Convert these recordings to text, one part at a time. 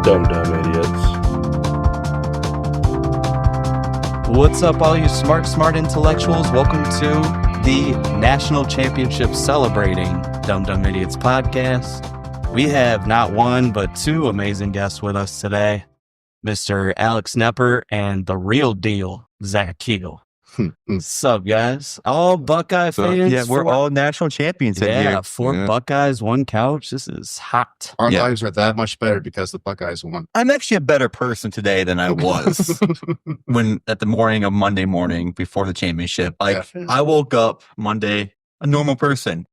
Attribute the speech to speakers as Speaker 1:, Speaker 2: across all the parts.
Speaker 1: Dumb idiots.
Speaker 2: What's up, all you smart intellectuals? Welcome to the National Championship Celebrating Dumb Idiots podcast. We have not one, but two amazing guests with us today, Mr. Alex Gnepper and the real deal, Zach Keel. What's up, guys? All Buckeye fans.
Speaker 3: Yeah, we're all national champions in here.
Speaker 2: Four Buckeyes, one couch. This is hot.
Speaker 4: Our lives are that much better because the Buckeyes won.
Speaker 3: I'm actually a better person today than I was when at the morning of Monday morning before the championship. I woke up Monday a normal person.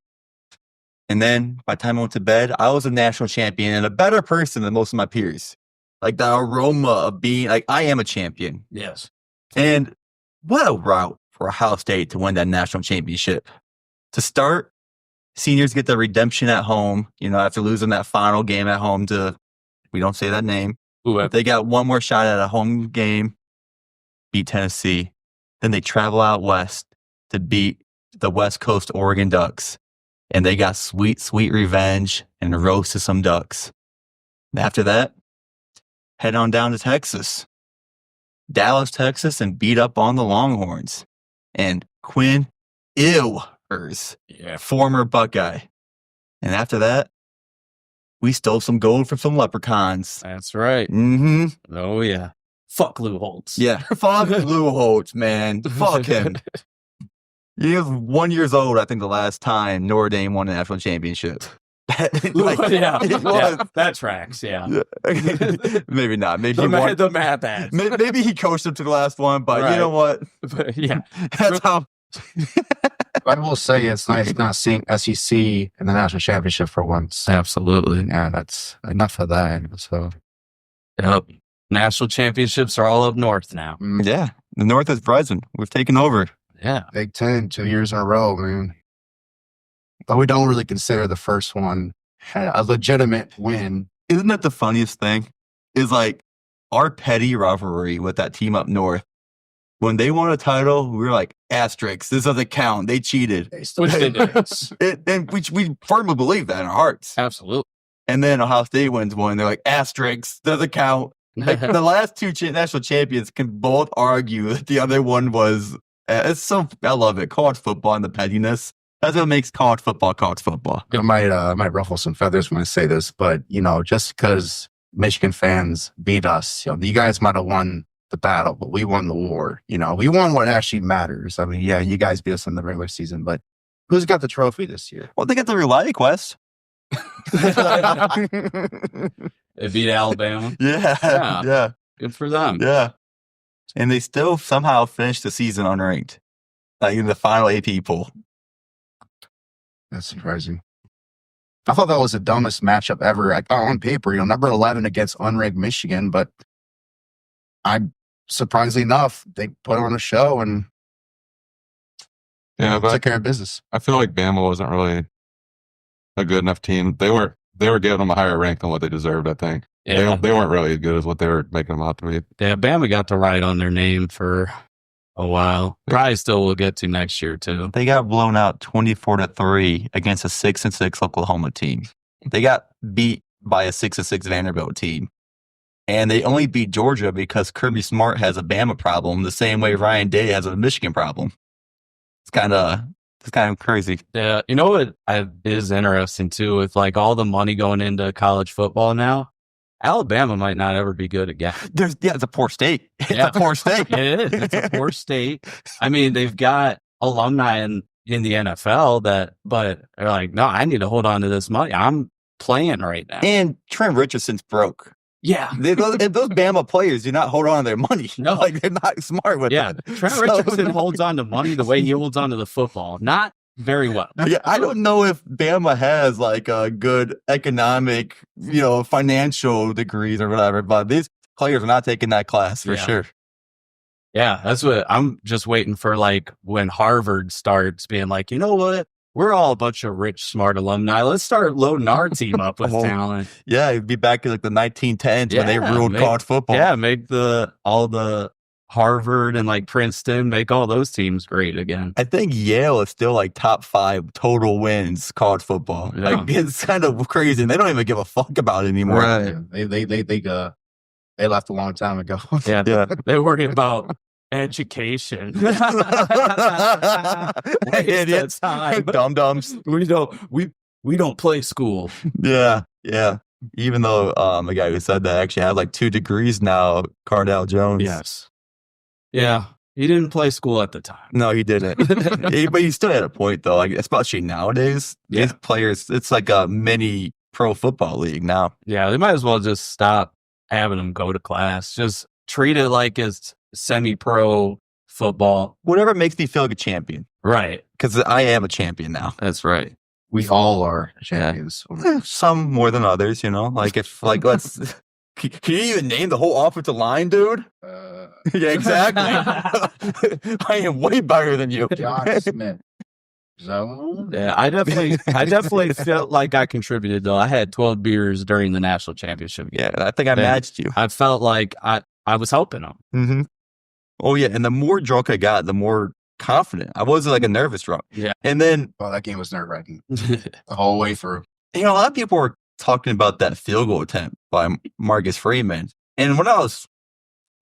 Speaker 3: And then by the time I went to bed, I was a national champion and a better person than most of my peers. Like the aroma of being like, I am a champion.
Speaker 2: Yes.
Speaker 3: And what a route for Ohio State to win that national championship. To start, seniors get the redemption at home, after losing that final game at home to, we don't say that name. They got one more shot at a home game, beat Tennessee. Then they travel out west to beat the West Coast Oregon Ducks. And they got sweet, sweet revenge and roasted some Ducks. And after that, head on down to Dallas, Texas, and beat up on the Longhorns. And Quinn Ewers, former Buckeye. And after that, we stole some gold from some leprechauns.
Speaker 2: That's right.
Speaker 3: Mm-hmm.
Speaker 2: Oh, yeah. Fuck Lou Holtz.
Speaker 3: Yeah, fuck Lou Holtz, man. Fuck him. He was 1 year old, I think, the last time Notre Dame won a national championship.
Speaker 2: That tracks. Yeah.
Speaker 3: Maybe not. Maybe
Speaker 2: the math adds.
Speaker 3: Maybe he coached him to the last one, but You know what?
Speaker 2: Yeah,
Speaker 3: that's how.
Speaker 4: I will say it's nice not seeing SEC in the national championship for once.
Speaker 2: Absolutely.
Speaker 4: Yeah, that's enough of that. So,
Speaker 2: yep. National championships are all up north now.
Speaker 3: Yeah, the North is present. We've taken over.
Speaker 2: Yeah,
Speaker 4: Big Ten, 2 years in a row, man. But we don't really consider the first one a legitimate win.
Speaker 3: Isn't that the funniest thing? Is like our petty rivalry with that team up north. When they won a title, we were like, asterisks, this doesn't count. They cheated.
Speaker 2: which they did.
Speaker 3: And we firmly believe that in our hearts.
Speaker 2: Absolutely.
Speaker 3: And then Ohio State wins one. They're like, asterisks, doesn't count. Like, the last two national champions can both argue that the other one was. I love it. College football and the pettiness. That's what makes college football.
Speaker 4: I might ruffle some feathers when I say this, but just because Michigan fans beat us, you guys might have won the battle, but we won the war. We won what actually matters. I mean, yeah, you guys beat us in the regular season, but who's got the trophy this year?
Speaker 3: Well, they got the Relay Quest.
Speaker 2: They beat Alabama.
Speaker 3: Yeah.
Speaker 2: Good for them.
Speaker 3: Yeah. And they still somehow finished the season unranked. Like in the final AP poll.
Speaker 4: That's surprising. I thought that was the dumbest matchup ever. On paper, number 11 against unranked Michigan, but surprisingly enough, they put on a show and took care of business.
Speaker 5: I feel like Bama wasn't really a good enough team. They were giving them a higher rank than what they deserved, I think.
Speaker 2: Yeah.
Speaker 5: They weren't really as good as what they were making them out to be.
Speaker 2: Yeah, Bama got to ride on their name for a while. Probably still will get to next year, too.
Speaker 3: They got blown out 24-3 against a 6-6 Oklahoma team. They got beat by a 6-6 Vanderbilt team. And they only beat Georgia because Kirby Smart has a Bama problem the same way Ryan Day has a Michigan problem. It's kind of crazy.
Speaker 2: Yeah, you know what is interesting, too, with like all the money going into college football now? Alabama might not ever be good again.
Speaker 3: It's a poor state. A poor state.
Speaker 2: It is. It's a poor state. I mean, they've got alumni in the NFL but they're like, no, I need to hold on to this money. I'm playing right now.
Speaker 3: And Trent Richardson's broke.
Speaker 2: Yeah.
Speaker 3: those Bama players do not hold on to their money.
Speaker 2: No.
Speaker 3: Like, they're not smart with that.
Speaker 2: Trent Richardson holds on to money the way he holds on to the football. Not very well.
Speaker 3: Yeah, I don't know if Bama has like a good economic, financial degrees or whatever, but these players are not taking that class for sure.
Speaker 2: Yeah, that's what I'm just waiting for. Like when Harvard starts being like, you know what? We're all a bunch of rich, smart alumni. Let's start loading our team up with talent.
Speaker 3: Yeah, it'd be back in like the 1910s when they ruled college football.
Speaker 2: Yeah, make all the Harvard and like Princeton, make all those teams great again.
Speaker 3: I think Yale is still like top 5 total wins college football.
Speaker 2: Yeah.
Speaker 3: Like it's kind of crazy. And they don't even give a fuck about it anymore.
Speaker 5: Right.
Speaker 4: They left a long time ago.
Speaker 2: Yeah,
Speaker 3: Yeah.
Speaker 2: they're worried about education. Waste
Speaker 3: Idiots.
Speaker 2: of time.
Speaker 3: Dum-dums.
Speaker 2: We don't play school.
Speaker 3: Yeah. Yeah. Even though the guy who said that actually had like 2 degrees now, Cardell Jones.
Speaker 2: Yes. Yeah. He didn't play school at the time.
Speaker 3: No, he didn't. But he still had a point though. Like especially nowadays, these players, it's like a mini pro football league now.
Speaker 2: Yeah, they might as well just stop having them go to class. Just treat it like it's semi-pro football.
Speaker 3: Whatever makes me feel like a champion.
Speaker 2: Right.
Speaker 3: Because I am a champion now.
Speaker 2: That's right.
Speaker 4: We all are champions.
Speaker 3: Some more than others, you know. Like if like let's can you even name the whole offensive line, dude? Yeah, exactly. I am way better than you.
Speaker 4: John Smith. So
Speaker 2: Yeah, I definitely felt like I contributed though. I had 12 beers during the national championship game.
Speaker 3: Yeah, I think I matched you.
Speaker 2: I felt like I was helping them.
Speaker 3: Mm-hmm. Oh yeah, and the more drunk I got, the more confident. I wasn't like a nervous drunk.
Speaker 2: Yeah.
Speaker 3: And then
Speaker 4: that game was nerve wracking the whole way through.
Speaker 3: a lot of people were talking about that field goal attempt by Marcus Freeman. And when I was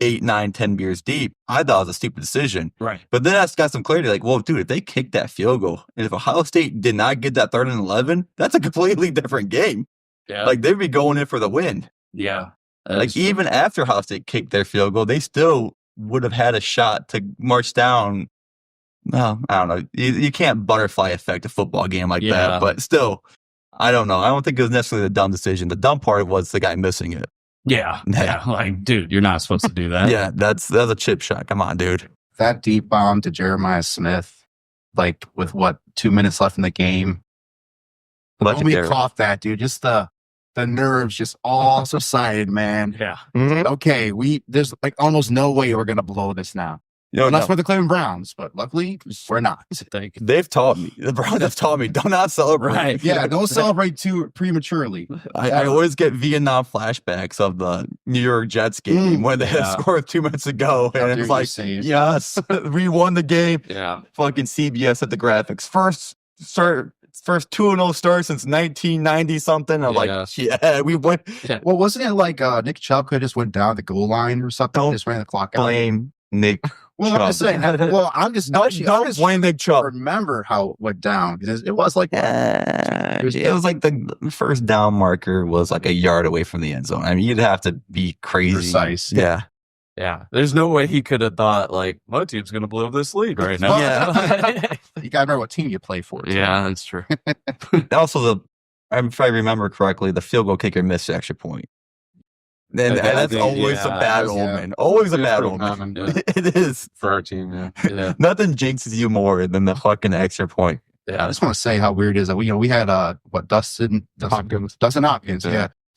Speaker 3: 8, 9, 10 beers deep, I thought it was a stupid decision.
Speaker 2: Right.
Speaker 3: But then I got some clarity, like, well, dude, if they kicked that field goal, and if Ohio State did not get that 3rd and 11, that's a completely different game.
Speaker 2: Yeah.
Speaker 3: Like they'd be going in for the win.
Speaker 2: Yeah.
Speaker 3: Like even after Ohio State kicked their field goal, they still would have had a shot to march down. No, I don't know. You can't butterfly effect a football game like that, but still, I don't know. I don't think it was necessarily the dumb decision. The dumb part was the guy missing it.
Speaker 2: Yeah. Like, dude, you're not supposed to do that.
Speaker 3: Yeah, that's a chip shot. Come on, dude.
Speaker 4: That deep bomb to Jeremiah Smith, like with 2 minutes left in the game. When we caught that, dude, just the nerves just all subsided, man.
Speaker 2: Yeah.
Speaker 3: Mm-hmm.
Speaker 4: Okay, there's like almost no way we're gonna blow this now. Unless we're the Cleveland Browns, but luckily we're not.
Speaker 3: They've taught me. The Browns have taught me. Do not celebrate.
Speaker 2: Right.
Speaker 4: Yeah, don't celebrate too prematurely.
Speaker 3: I always get Vietnam flashbacks of the New York Jets game when they had scored 2 minutes ago. And it's like, yes, we won the game.
Speaker 2: Yeah.
Speaker 3: Fucking CBS at the graphics. First 2-0 start since 1990 something. I'm like, yeah, we won.
Speaker 2: Yeah.
Speaker 4: Well, wasn't it like Nick Chubb could just went down the goal line or something? Just ran the clock out.
Speaker 3: Blame Nick.
Speaker 4: Well, I'm just saying. Well, I'm just
Speaker 3: don't blame Nick Chubb.
Speaker 4: Remember how it went down because it was like
Speaker 3: it was like the first down marker was like a yard away from the end zone. I mean, you'd have to be crazy
Speaker 4: precise.
Speaker 3: Yeah.
Speaker 2: Yeah. There's no way he could have thought like my team's gonna blow this lead right now.
Speaker 3: Yeah.
Speaker 4: You gotta remember what team you play for.
Speaker 2: Yeah, that's true.
Speaker 3: Also, if I remember correctly, the field goal kicker missed the extra point. And that's always a bad omen. Always a bad omen. It is.
Speaker 5: For our team,
Speaker 2: Yeah.
Speaker 3: Nothing jinxes you more than the fucking extra point.
Speaker 4: Yeah, I just want to say how weird it is that we had Dustin Hopkins,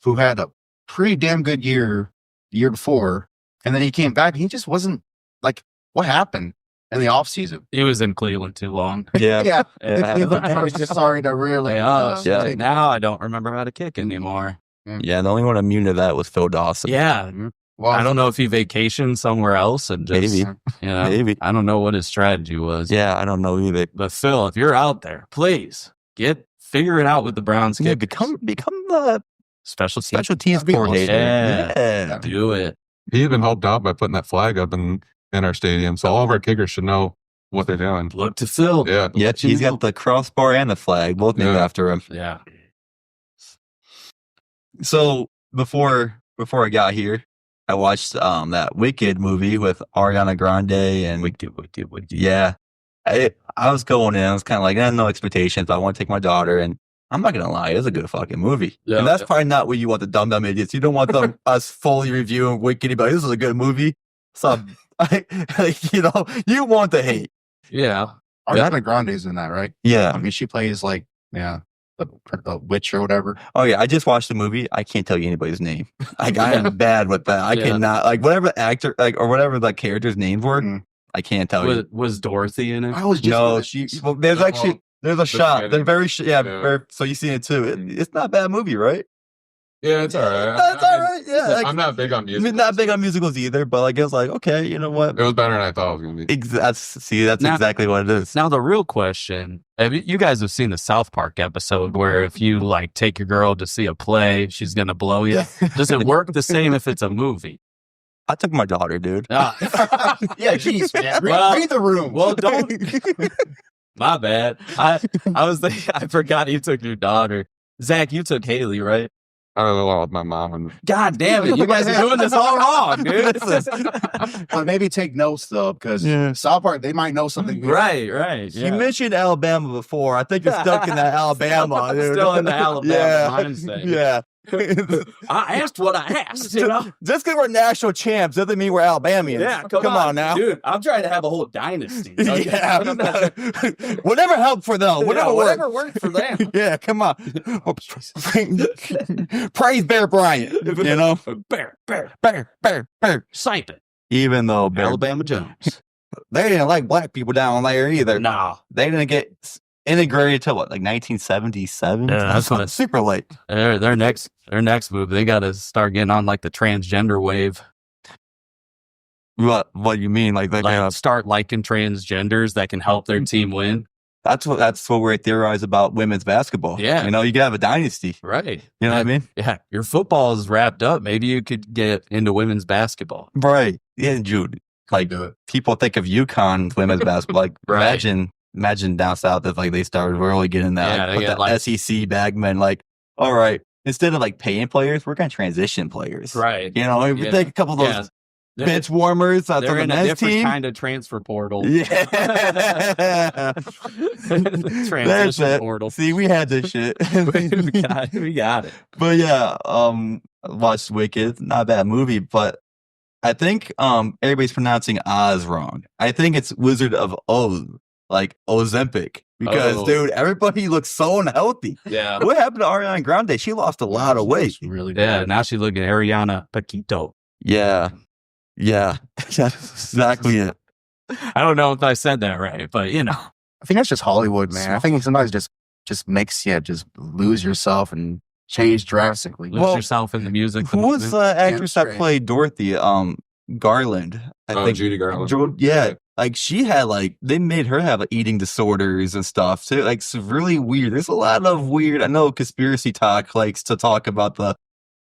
Speaker 4: who had a pretty damn good year the year before, and then he came back and he just wasn't like what happened in the offseason.
Speaker 2: He was in Cleveland too long.
Speaker 3: Yeah.
Speaker 4: I was just sorry to really.
Speaker 2: Now I don't remember how to kick anymore.
Speaker 3: Yeah, the only one immune to that was Phil Dawson.
Speaker 2: Yeah. Well, I don't know if he vacationed somewhere else and just,
Speaker 3: maybe.
Speaker 2: I don't know what his strategy was.
Speaker 3: Yeah, I don't know either.
Speaker 2: But Phil, if you're out there, please figure it out with the Browns.
Speaker 3: Yeah, become the
Speaker 2: special
Speaker 3: teams coordinator.
Speaker 2: Yeah, do it.
Speaker 5: He even helped out by putting that flag up in our stadium, so all of our kickers should know what they're doing.
Speaker 2: Look to Phil.
Speaker 5: Yeah,
Speaker 3: he's got the crossbar and the flag, both named after him.
Speaker 2: Yeah.
Speaker 3: So before I got here, I watched that Wicked movie with Ariana Grande and
Speaker 2: Wicked.
Speaker 3: Yeah, I was going in. I was kind of like, no expectations, but I want to take my daughter, and I'm not gonna lie, it's a good fucking movie. Yeah, and that's probably not what you want the dumb idiots. You don't want us fully reviewing Wicked, but this is a good movie. So you want the hate.
Speaker 2: Yeah,
Speaker 4: Ariana Grande's in that, right?
Speaker 3: Yeah,
Speaker 4: I mean she plays like the witch or whatever.
Speaker 3: Oh yeah, I just watched the movie. I can't tell you anybody's name. I am bad with that. I cannot whatever the actor or whatever the character's names were. I can't tell you.
Speaker 2: Was Dorothy in it?
Speaker 4: I was just
Speaker 3: there's a shot. They're very very. So you seen it too. It's not a bad movie, right?
Speaker 5: Yeah, it's all right.
Speaker 3: That's all right. Yeah, like,
Speaker 5: I'm not big on
Speaker 3: I
Speaker 5: music.
Speaker 3: mean, not big on musicals either, but like, it was like, okay, you know what?
Speaker 5: It was better than I thought it was gonna be.
Speaker 3: That's
Speaker 2: Now-
Speaker 3: exactly what it is.
Speaker 2: Now the real question: you guys have seen the South Park episode where if you like take your girl to see a play, she's gonna blow you. Does it work the same if it's a movie?
Speaker 3: I took my daughter, dude.
Speaker 2: Ah.
Speaker 4: Yeah, jeez, man.
Speaker 2: Well-
Speaker 4: Read the room.
Speaker 2: Well, don't. My bad. I was thinking, I forgot you took your daughter. Zach, you took Haley, right?
Speaker 5: I don't know with my mom and
Speaker 2: God damn it! You guys are doing this all wrong, dude.
Speaker 4: But maybe take notes though, because South Park, they might know something.
Speaker 2: Right.
Speaker 3: You
Speaker 2: Yeah.
Speaker 3: mentioned Alabama before. I think you're stuck in that Alabama, dude.
Speaker 2: Still in the Alabama mindset.
Speaker 3: Yeah.
Speaker 2: I asked what I asked, you know?
Speaker 3: Just because we're national champs doesn't mean we're Alabamians.
Speaker 2: Yeah,
Speaker 3: come on now.
Speaker 2: Dude, I'm trying to have a whole dynasty. Okay?
Speaker 3: Yeah. Whatever helped for them.
Speaker 2: Whatever worked for them.
Speaker 3: Yeah, come on. Praise Bear Bryant. You know?
Speaker 2: Bear. Sipe it.
Speaker 3: Even though
Speaker 2: Alabama Jones.
Speaker 3: they didn't like black people down there either.
Speaker 2: Nah.
Speaker 3: They didn't get integrated till what, like 1977?
Speaker 2: Yeah, that's what
Speaker 3: super late.
Speaker 2: Their next move, they got to start getting on like the transgender wave.
Speaker 3: What do you mean? Like they
Speaker 2: Like start liking transgenders that can help their team win.
Speaker 3: That's what we theorize about women's basketball.
Speaker 2: Yeah.
Speaker 3: You know, you can have a dynasty.
Speaker 2: Right.
Speaker 3: You know what I mean?
Speaker 2: Yeah. Your football is wrapped up. Maybe you could get into women's basketball.
Speaker 3: Right. Yeah, Jude. Like
Speaker 4: do it.
Speaker 3: people think of UConn women's basketball. Like
Speaker 2: Right.
Speaker 3: imagine down south if like they started really getting that.
Speaker 2: Yeah,
Speaker 3: Like,
Speaker 2: they
Speaker 3: put
Speaker 2: get,
Speaker 3: that
Speaker 2: like-
Speaker 3: SEC bagmen. Like, all right, instead of like paying players, we're gonna transition players.
Speaker 2: Right.
Speaker 3: You know, we
Speaker 2: Yeah.
Speaker 3: take a couple of those bench warmers from
Speaker 2: They're
Speaker 3: the
Speaker 2: in a
Speaker 3: men's
Speaker 2: different
Speaker 3: team.
Speaker 2: kind of transfer portal.
Speaker 3: Yeah.
Speaker 2: Transition
Speaker 3: it.
Speaker 2: portal.
Speaker 3: See, we had this shit.
Speaker 2: we got it.
Speaker 3: But yeah, watched Wicked. Not a bad movie, but I think everybody's pronouncing Oz wrong. I think it's Wizard of Oz, like Ozempic. Because dude, everybody looks so unhealthy.
Speaker 2: Yeah.
Speaker 3: What happened to Ariana Grande? She lost a lot of weight.
Speaker 4: Really
Speaker 2: Yeah.
Speaker 4: bad.
Speaker 2: Now she's looking at Ariana Paquito.
Speaker 3: Yeah. That's exactly it.
Speaker 2: I don't know if I said that right, but you know.
Speaker 4: I think that's just Hollywood, man. I think sometimes just makes you just lose yourself and change drastically.
Speaker 2: Lose
Speaker 3: Well,
Speaker 2: yourself in the music.
Speaker 3: Who was the actress that played Dorothy? Garland. I think
Speaker 5: Judy Garland.
Speaker 3: Yeah, like she had they made her have eating disorders and stuff too. Like it's really weird. There's a lot of weird. I know conspiracy talk likes to talk about the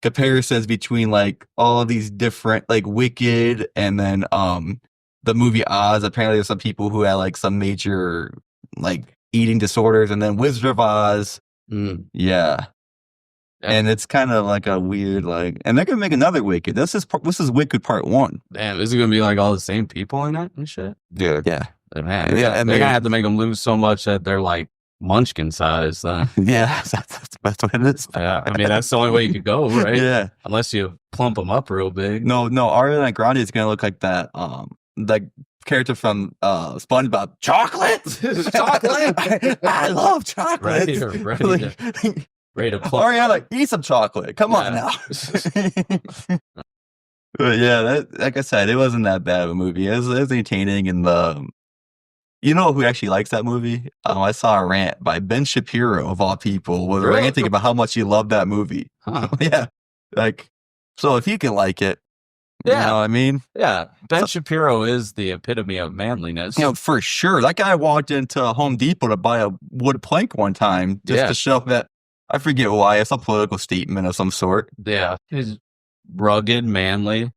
Speaker 3: comparisons between like all of these different like Wicked and then the movie Oz. Apparently, there's some people who had like some major like eating disorders, and then Wizard of Oz. Yeah. And it's kind of like a weird, and they're gonna make another Wicked. This is Wicked Part 1.
Speaker 2: Damn, is it gonna be like all the same people in that and shit?
Speaker 5: Yeah.
Speaker 3: Yeah,
Speaker 2: Man,
Speaker 3: Yeah, and
Speaker 2: they're
Speaker 3: they-
Speaker 2: gonna have to make them lose so much that they're like munchkin size.
Speaker 3: yeah, that's what it is.
Speaker 2: I mean, that's the only way you could go, right?
Speaker 3: Yeah,
Speaker 2: Unless you plump them up real big.
Speaker 3: no, Ariana Grande is gonna look like that, like character from SpongeBob. Chocolate, chocolate. I love chocolate.
Speaker 2: Right.
Speaker 3: Like,
Speaker 2: Ready to plump.
Speaker 3: Ariana, eat some chocolate. Come on now. But yeah, like I said, it wasn't that bad of a movie. It was entertaining, and you know who actually likes that movie? I saw a rant by Ben Shapiro of all people, was
Speaker 2: Really?
Speaker 3: ranting about how much he loved that movie.
Speaker 2: Huh.
Speaker 3: Yeah, so if you can like it, you know what I mean?
Speaker 2: Yeah. Ben Shapiro is the epitome of manliness.
Speaker 3: You know, for sure. That guy walked into Home Depot to buy a wood plank one time just to show that, I forget why, it's a political statement of some sort.
Speaker 2: Yeah. He's rugged, manly,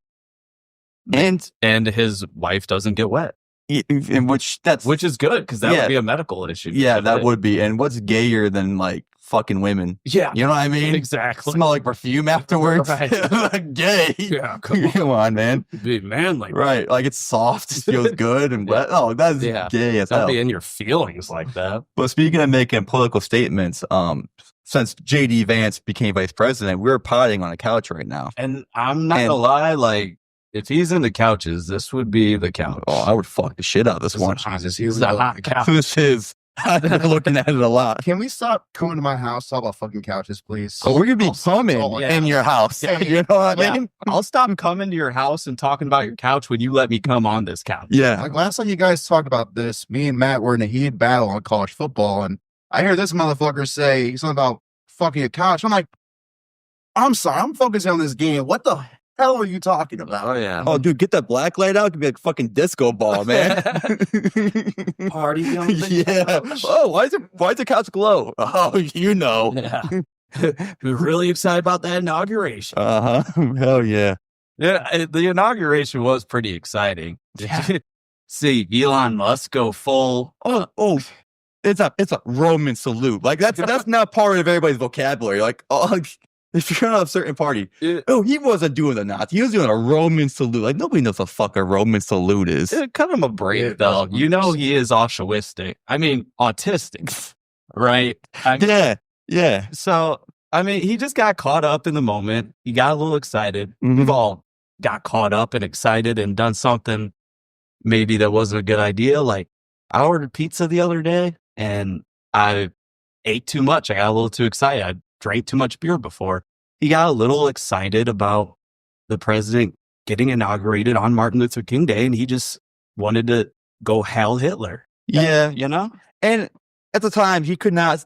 Speaker 2: and his wife doesn't get wet.
Speaker 3: In which
Speaker 2: Which is good, because that
Speaker 3: Yeah.
Speaker 2: would be a medical issue.
Speaker 3: yeah, that would be. And what's gayer than like fucking women?
Speaker 2: Yeah.
Speaker 3: You know what I mean?
Speaker 2: Exactly.
Speaker 3: Smell like perfume afterwards.
Speaker 2: Right.
Speaker 3: Gay.
Speaker 2: Yeah, come on.
Speaker 3: Come on, man.
Speaker 2: Be manly.
Speaker 3: Right. Like it's soft, it feels good and wet. Oh, that's gay as
Speaker 2: Don't
Speaker 3: hell.
Speaker 2: be in your feelings like that.
Speaker 3: But speaking of making political statements, since JD Vance became vice president, we're potting on a couch right now.
Speaker 2: And I'm not gonna lie, like, if he's into couches, this would be the couch.
Speaker 3: Oh, I would fuck the shit out of this one.
Speaker 2: This is a hot couch.
Speaker 3: This is. I've been looking at it a lot.
Speaker 4: Can we stop coming to my house, talk about fucking couches, please?
Speaker 3: Oh, we're gonna be coming in your house.
Speaker 2: Yeah.
Speaker 3: You know what I mean?
Speaker 2: I'll stop coming to your house and talking about your couch when you let me come on this couch.
Speaker 3: Yeah.
Speaker 4: Like last time you guys talked about this, me and Matt were in a heated battle on college football, and I hear this motherfucker say something about fucking a couch. I'm like, I'm sorry, I'm focusing on this game. What the hell are you talking about?
Speaker 2: Oh yeah.
Speaker 3: Oh, dude, get that black light out. It could be like fucking disco ball, man.
Speaker 2: Party on the
Speaker 3: Yeah.
Speaker 2: couch.
Speaker 3: Oh, why is the couch glow? Oh, you know.
Speaker 2: Yeah. We're really excited about that inauguration.
Speaker 3: Hell yeah.
Speaker 2: Yeah, the inauguration was pretty exciting.
Speaker 3: Yeah.
Speaker 2: Did you see Elon Musk go full?
Speaker 3: Oh, it's a Roman salute. Like that's not part of everybody's vocabulary. Like, oh, if you're on a certain party, he wasn't doing the Nazi. He was doing a Roman salute. Like nobody knows what the fuck a Roman salute is.
Speaker 2: Kind of a break, though. You know, he is altruistic. I mean, autistic, right?
Speaker 3: Yeah.
Speaker 2: So, I mean, he just got caught up in the moment. He got a little excited.
Speaker 3: Mhm.
Speaker 2: We've all got caught up and excited and done something maybe that wasn't a good idea. Like, I ordered pizza the other day and I ate too much. I got a little too excited. I drank too much beer before. He got a little excited about the president getting inaugurated on Martin Luther King Day, and he just wanted to go Heil Hitler.
Speaker 3: Yeah.
Speaker 2: You know?
Speaker 3: And at the time, he could not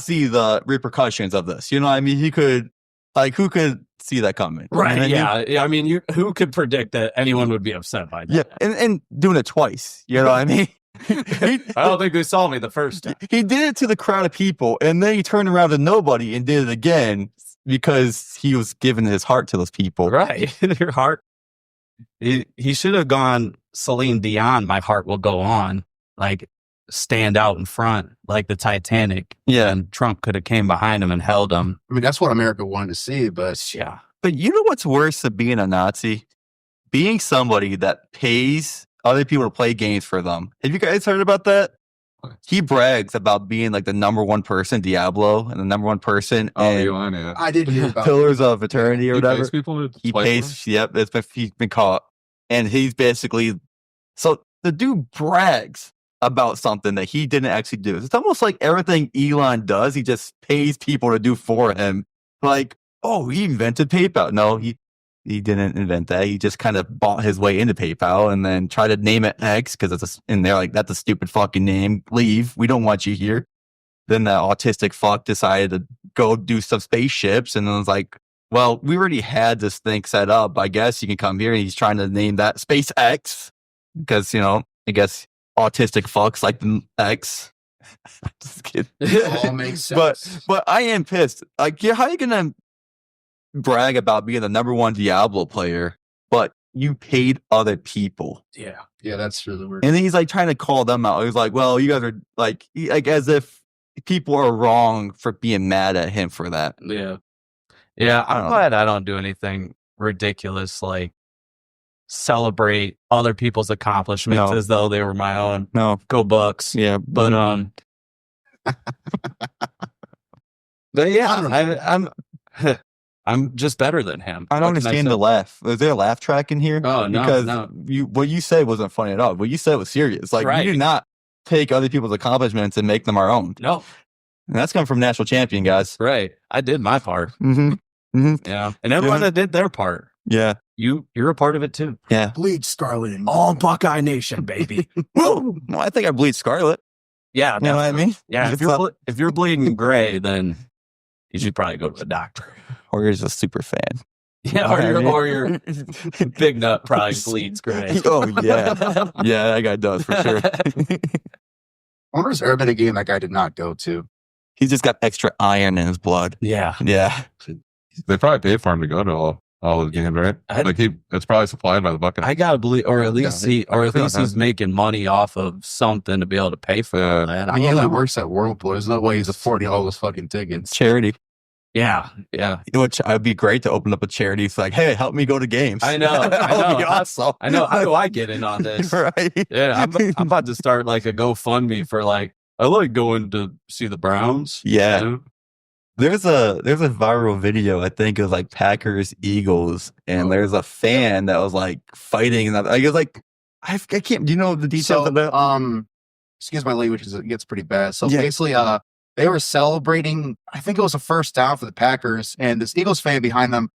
Speaker 3: see the repercussions of this. You know what I mean? He could, like, who could see that coming?
Speaker 2: Right.
Speaker 3: You know what I mean?
Speaker 2: Yeah. I mean, who could predict that anyone would be upset by that?
Speaker 3: Yeah. And doing it twice. You know what I mean?
Speaker 2: I don't think they saw me the first time.
Speaker 3: He did it to the crowd of people, and then he turned around to nobody and did it again because he was giving his heart to those people.
Speaker 2: Right. Your heart. He should have gone Celine Dion, My Heart Will Go On, like stand out in front like the Titanic.
Speaker 3: Yeah.
Speaker 2: And Trump could have came behind him and held him.
Speaker 4: I mean, that's what America wanted to see, but
Speaker 2: Yeah.
Speaker 3: But you know what's worse than being a Nazi? Being somebody that pays other people to play games for them. Have you guys heard about that? He brags about being like the number one person, Diablo, and the number one person.
Speaker 5: Oh,
Speaker 3: and
Speaker 5: Elon, yeah.
Speaker 4: I did hear about
Speaker 3: Pillars of Eternity or
Speaker 5: He
Speaker 3: whatever.
Speaker 5: pays people to
Speaker 3: He
Speaker 5: play for him?
Speaker 3: pays. Yep, he's been caught, and he's basically. So the dude brags about something that he didn't actually do. It's almost like everything Elon does, he just pays people to do for him. Like, oh, he invented PayPal. No, he didn't invent that. He just kind of bought his way into PayPal and then tried to name it X because and they're like, that's a stupid fucking name. Leave. We don't want you here. Then the autistic fuck decided to go do some spaceships, and then was like, well, we already had this thing set up. I guess you can come here. And he's trying to name that SpaceX because, you know, I guess autistic fucks like the X. Just kidding.
Speaker 4: it. All makes sense.
Speaker 3: But I am pissed. Like, how are you gonna brag about being the number one Diablo player, but you paid other people?
Speaker 2: Yeah.
Speaker 4: Yeah, that's really weird.
Speaker 3: And then he's like trying to call them out. He's like, well, you guys are like as if people are wrong for being mad at him for that.
Speaker 2: Yeah. Yeah.
Speaker 3: I don't
Speaker 2: I'm
Speaker 3: know.
Speaker 2: glad I don't do anything ridiculous like celebrate other people's accomplishments
Speaker 3: No.
Speaker 2: as though they were my own.
Speaker 3: No.
Speaker 2: Go Bucks.
Speaker 3: Yeah.
Speaker 2: But but yeah,
Speaker 4: I don't
Speaker 2: I'm just better than him.
Speaker 3: I don't
Speaker 2: What can
Speaker 3: understand
Speaker 2: say?
Speaker 3: the laugh. Is there a laugh track in here?
Speaker 2: Oh, no,
Speaker 3: because
Speaker 2: no.
Speaker 3: what you said wasn't funny at all. What you said was serious. Like,
Speaker 2: Right.
Speaker 3: we do not take other people's accomplishments and make them our own.
Speaker 2: No,
Speaker 3: And that's coming from national champion, guys.
Speaker 2: right. I did my part.
Speaker 3: Mm-hmm.
Speaker 2: Yeah, and everyone that did their part,
Speaker 3: Yeah.
Speaker 2: you're a part of it too.
Speaker 3: Yeah.
Speaker 4: Bleed Scarlet.
Speaker 2: All Buckeye Nation, baby.
Speaker 3: Well, I think I bleed scarlet.
Speaker 2: Yeah,
Speaker 3: You know what I mean?
Speaker 2: yeah. If you're bleeding gray, then you should probably go to the doctor.
Speaker 3: Or you're just a super fan.
Speaker 2: Yeah, or your big nut probably bleeds gray.
Speaker 3: Oh, yeah. Yeah, that guy does for sure.
Speaker 4: I wonder if there's ever been a game that guy did not go to.
Speaker 3: He's just got extra iron in his blood.
Speaker 2: Yeah,
Speaker 3: Yeah.
Speaker 5: They probably paid for him to go to all the games, right? It's probably supplied by the bucket.
Speaker 2: I gotta believe, or at least
Speaker 5: Yeah.
Speaker 2: he's making money off of something to be able to pay for all that.
Speaker 4: I mean, he only works at Whirlpool. There's no way he's affording all those fucking tickets.
Speaker 3: Charity.
Speaker 2: Yeah.
Speaker 3: Which I'd be great to open up a charity. It's like, hey, help me go to games.
Speaker 2: I know.
Speaker 3: That would be awesome.
Speaker 2: I know. How do I get in on this?
Speaker 3: Right.
Speaker 2: Yeah, I'm about to start like a GoFundMe for like I like going to see the Browns.
Speaker 3: Yeah.
Speaker 2: You know?
Speaker 3: There's a viral video, I think, of like Packers Eagles, and there's a fan that was like fighting, and I was like, I can't. Do you know the details
Speaker 4: So,
Speaker 3: of that?
Speaker 4: excuse my language, it gets pretty bad. So
Speaker 3: Yeah.
Speaker 4: basically, they were celebrating. I think it was a first down for the Packers, and this Eagles fan behind them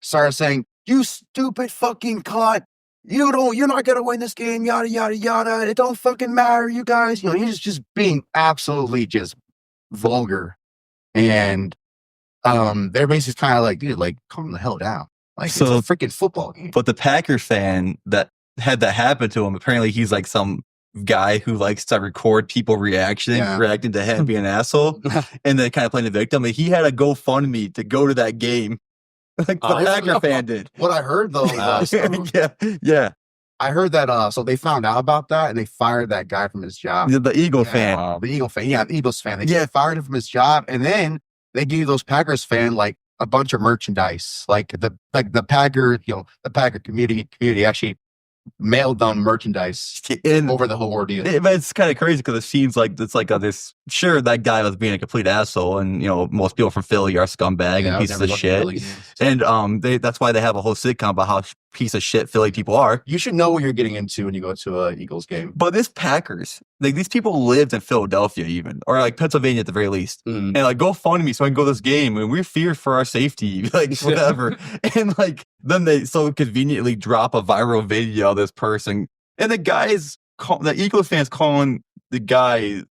Speaker 4: started saying, "You stupid fucking cunt! You're not gonna win this game. Yada yada yada. It don't fucking matter, you guys." You know, he's just being absolutely just vulgar. And they're basically kind of like, dude, like calm the hell down. Like
Speaker 3: So-
Speaker 4: it's a freaking football game.
Speaker 3: But the Packer fan that had that happen to him, apparently he's like some guy who likes to record people reacting to him being an asshole, and then kind of playing the victim. And he had a GoFundMe to go to that game, like the Packer fan did.
Speaker 4: What I heard though was,
Speaker 3: Yeah.
Speaker 4: I heard that so they found out about that and they fired that guy from his job.
Speaker 3: The Eagle fan.
Speaker 4: The Eagle fan. Yeah, the Eagles fan. They fired him from his job, and then they gave those Packers fan like a bunch of merchandise. Like the Packer, the Packer community actually mailed them merchandise over the whole ordeal.
Speaker 3: But it's kind of crazy because it seems like it's like this. Sure, that guy was being a complete asshole, and most people from Philly are scumbag and pieces of shit. And that's why they have a whole sitcom about how piece of shit Philly people are.
Speaker 4: You should know what you're getting into when you go to a Eagles game.
Speaker 3: But this Packers, like these people lived in Philadelphia even, or like Pennsylvania at the very least. And like GoFundMe so I can go to this game, and we fear for our safety, like whatever. And like then they so conveniently drop a viral video of this person, and the Eagles fans calling the guy's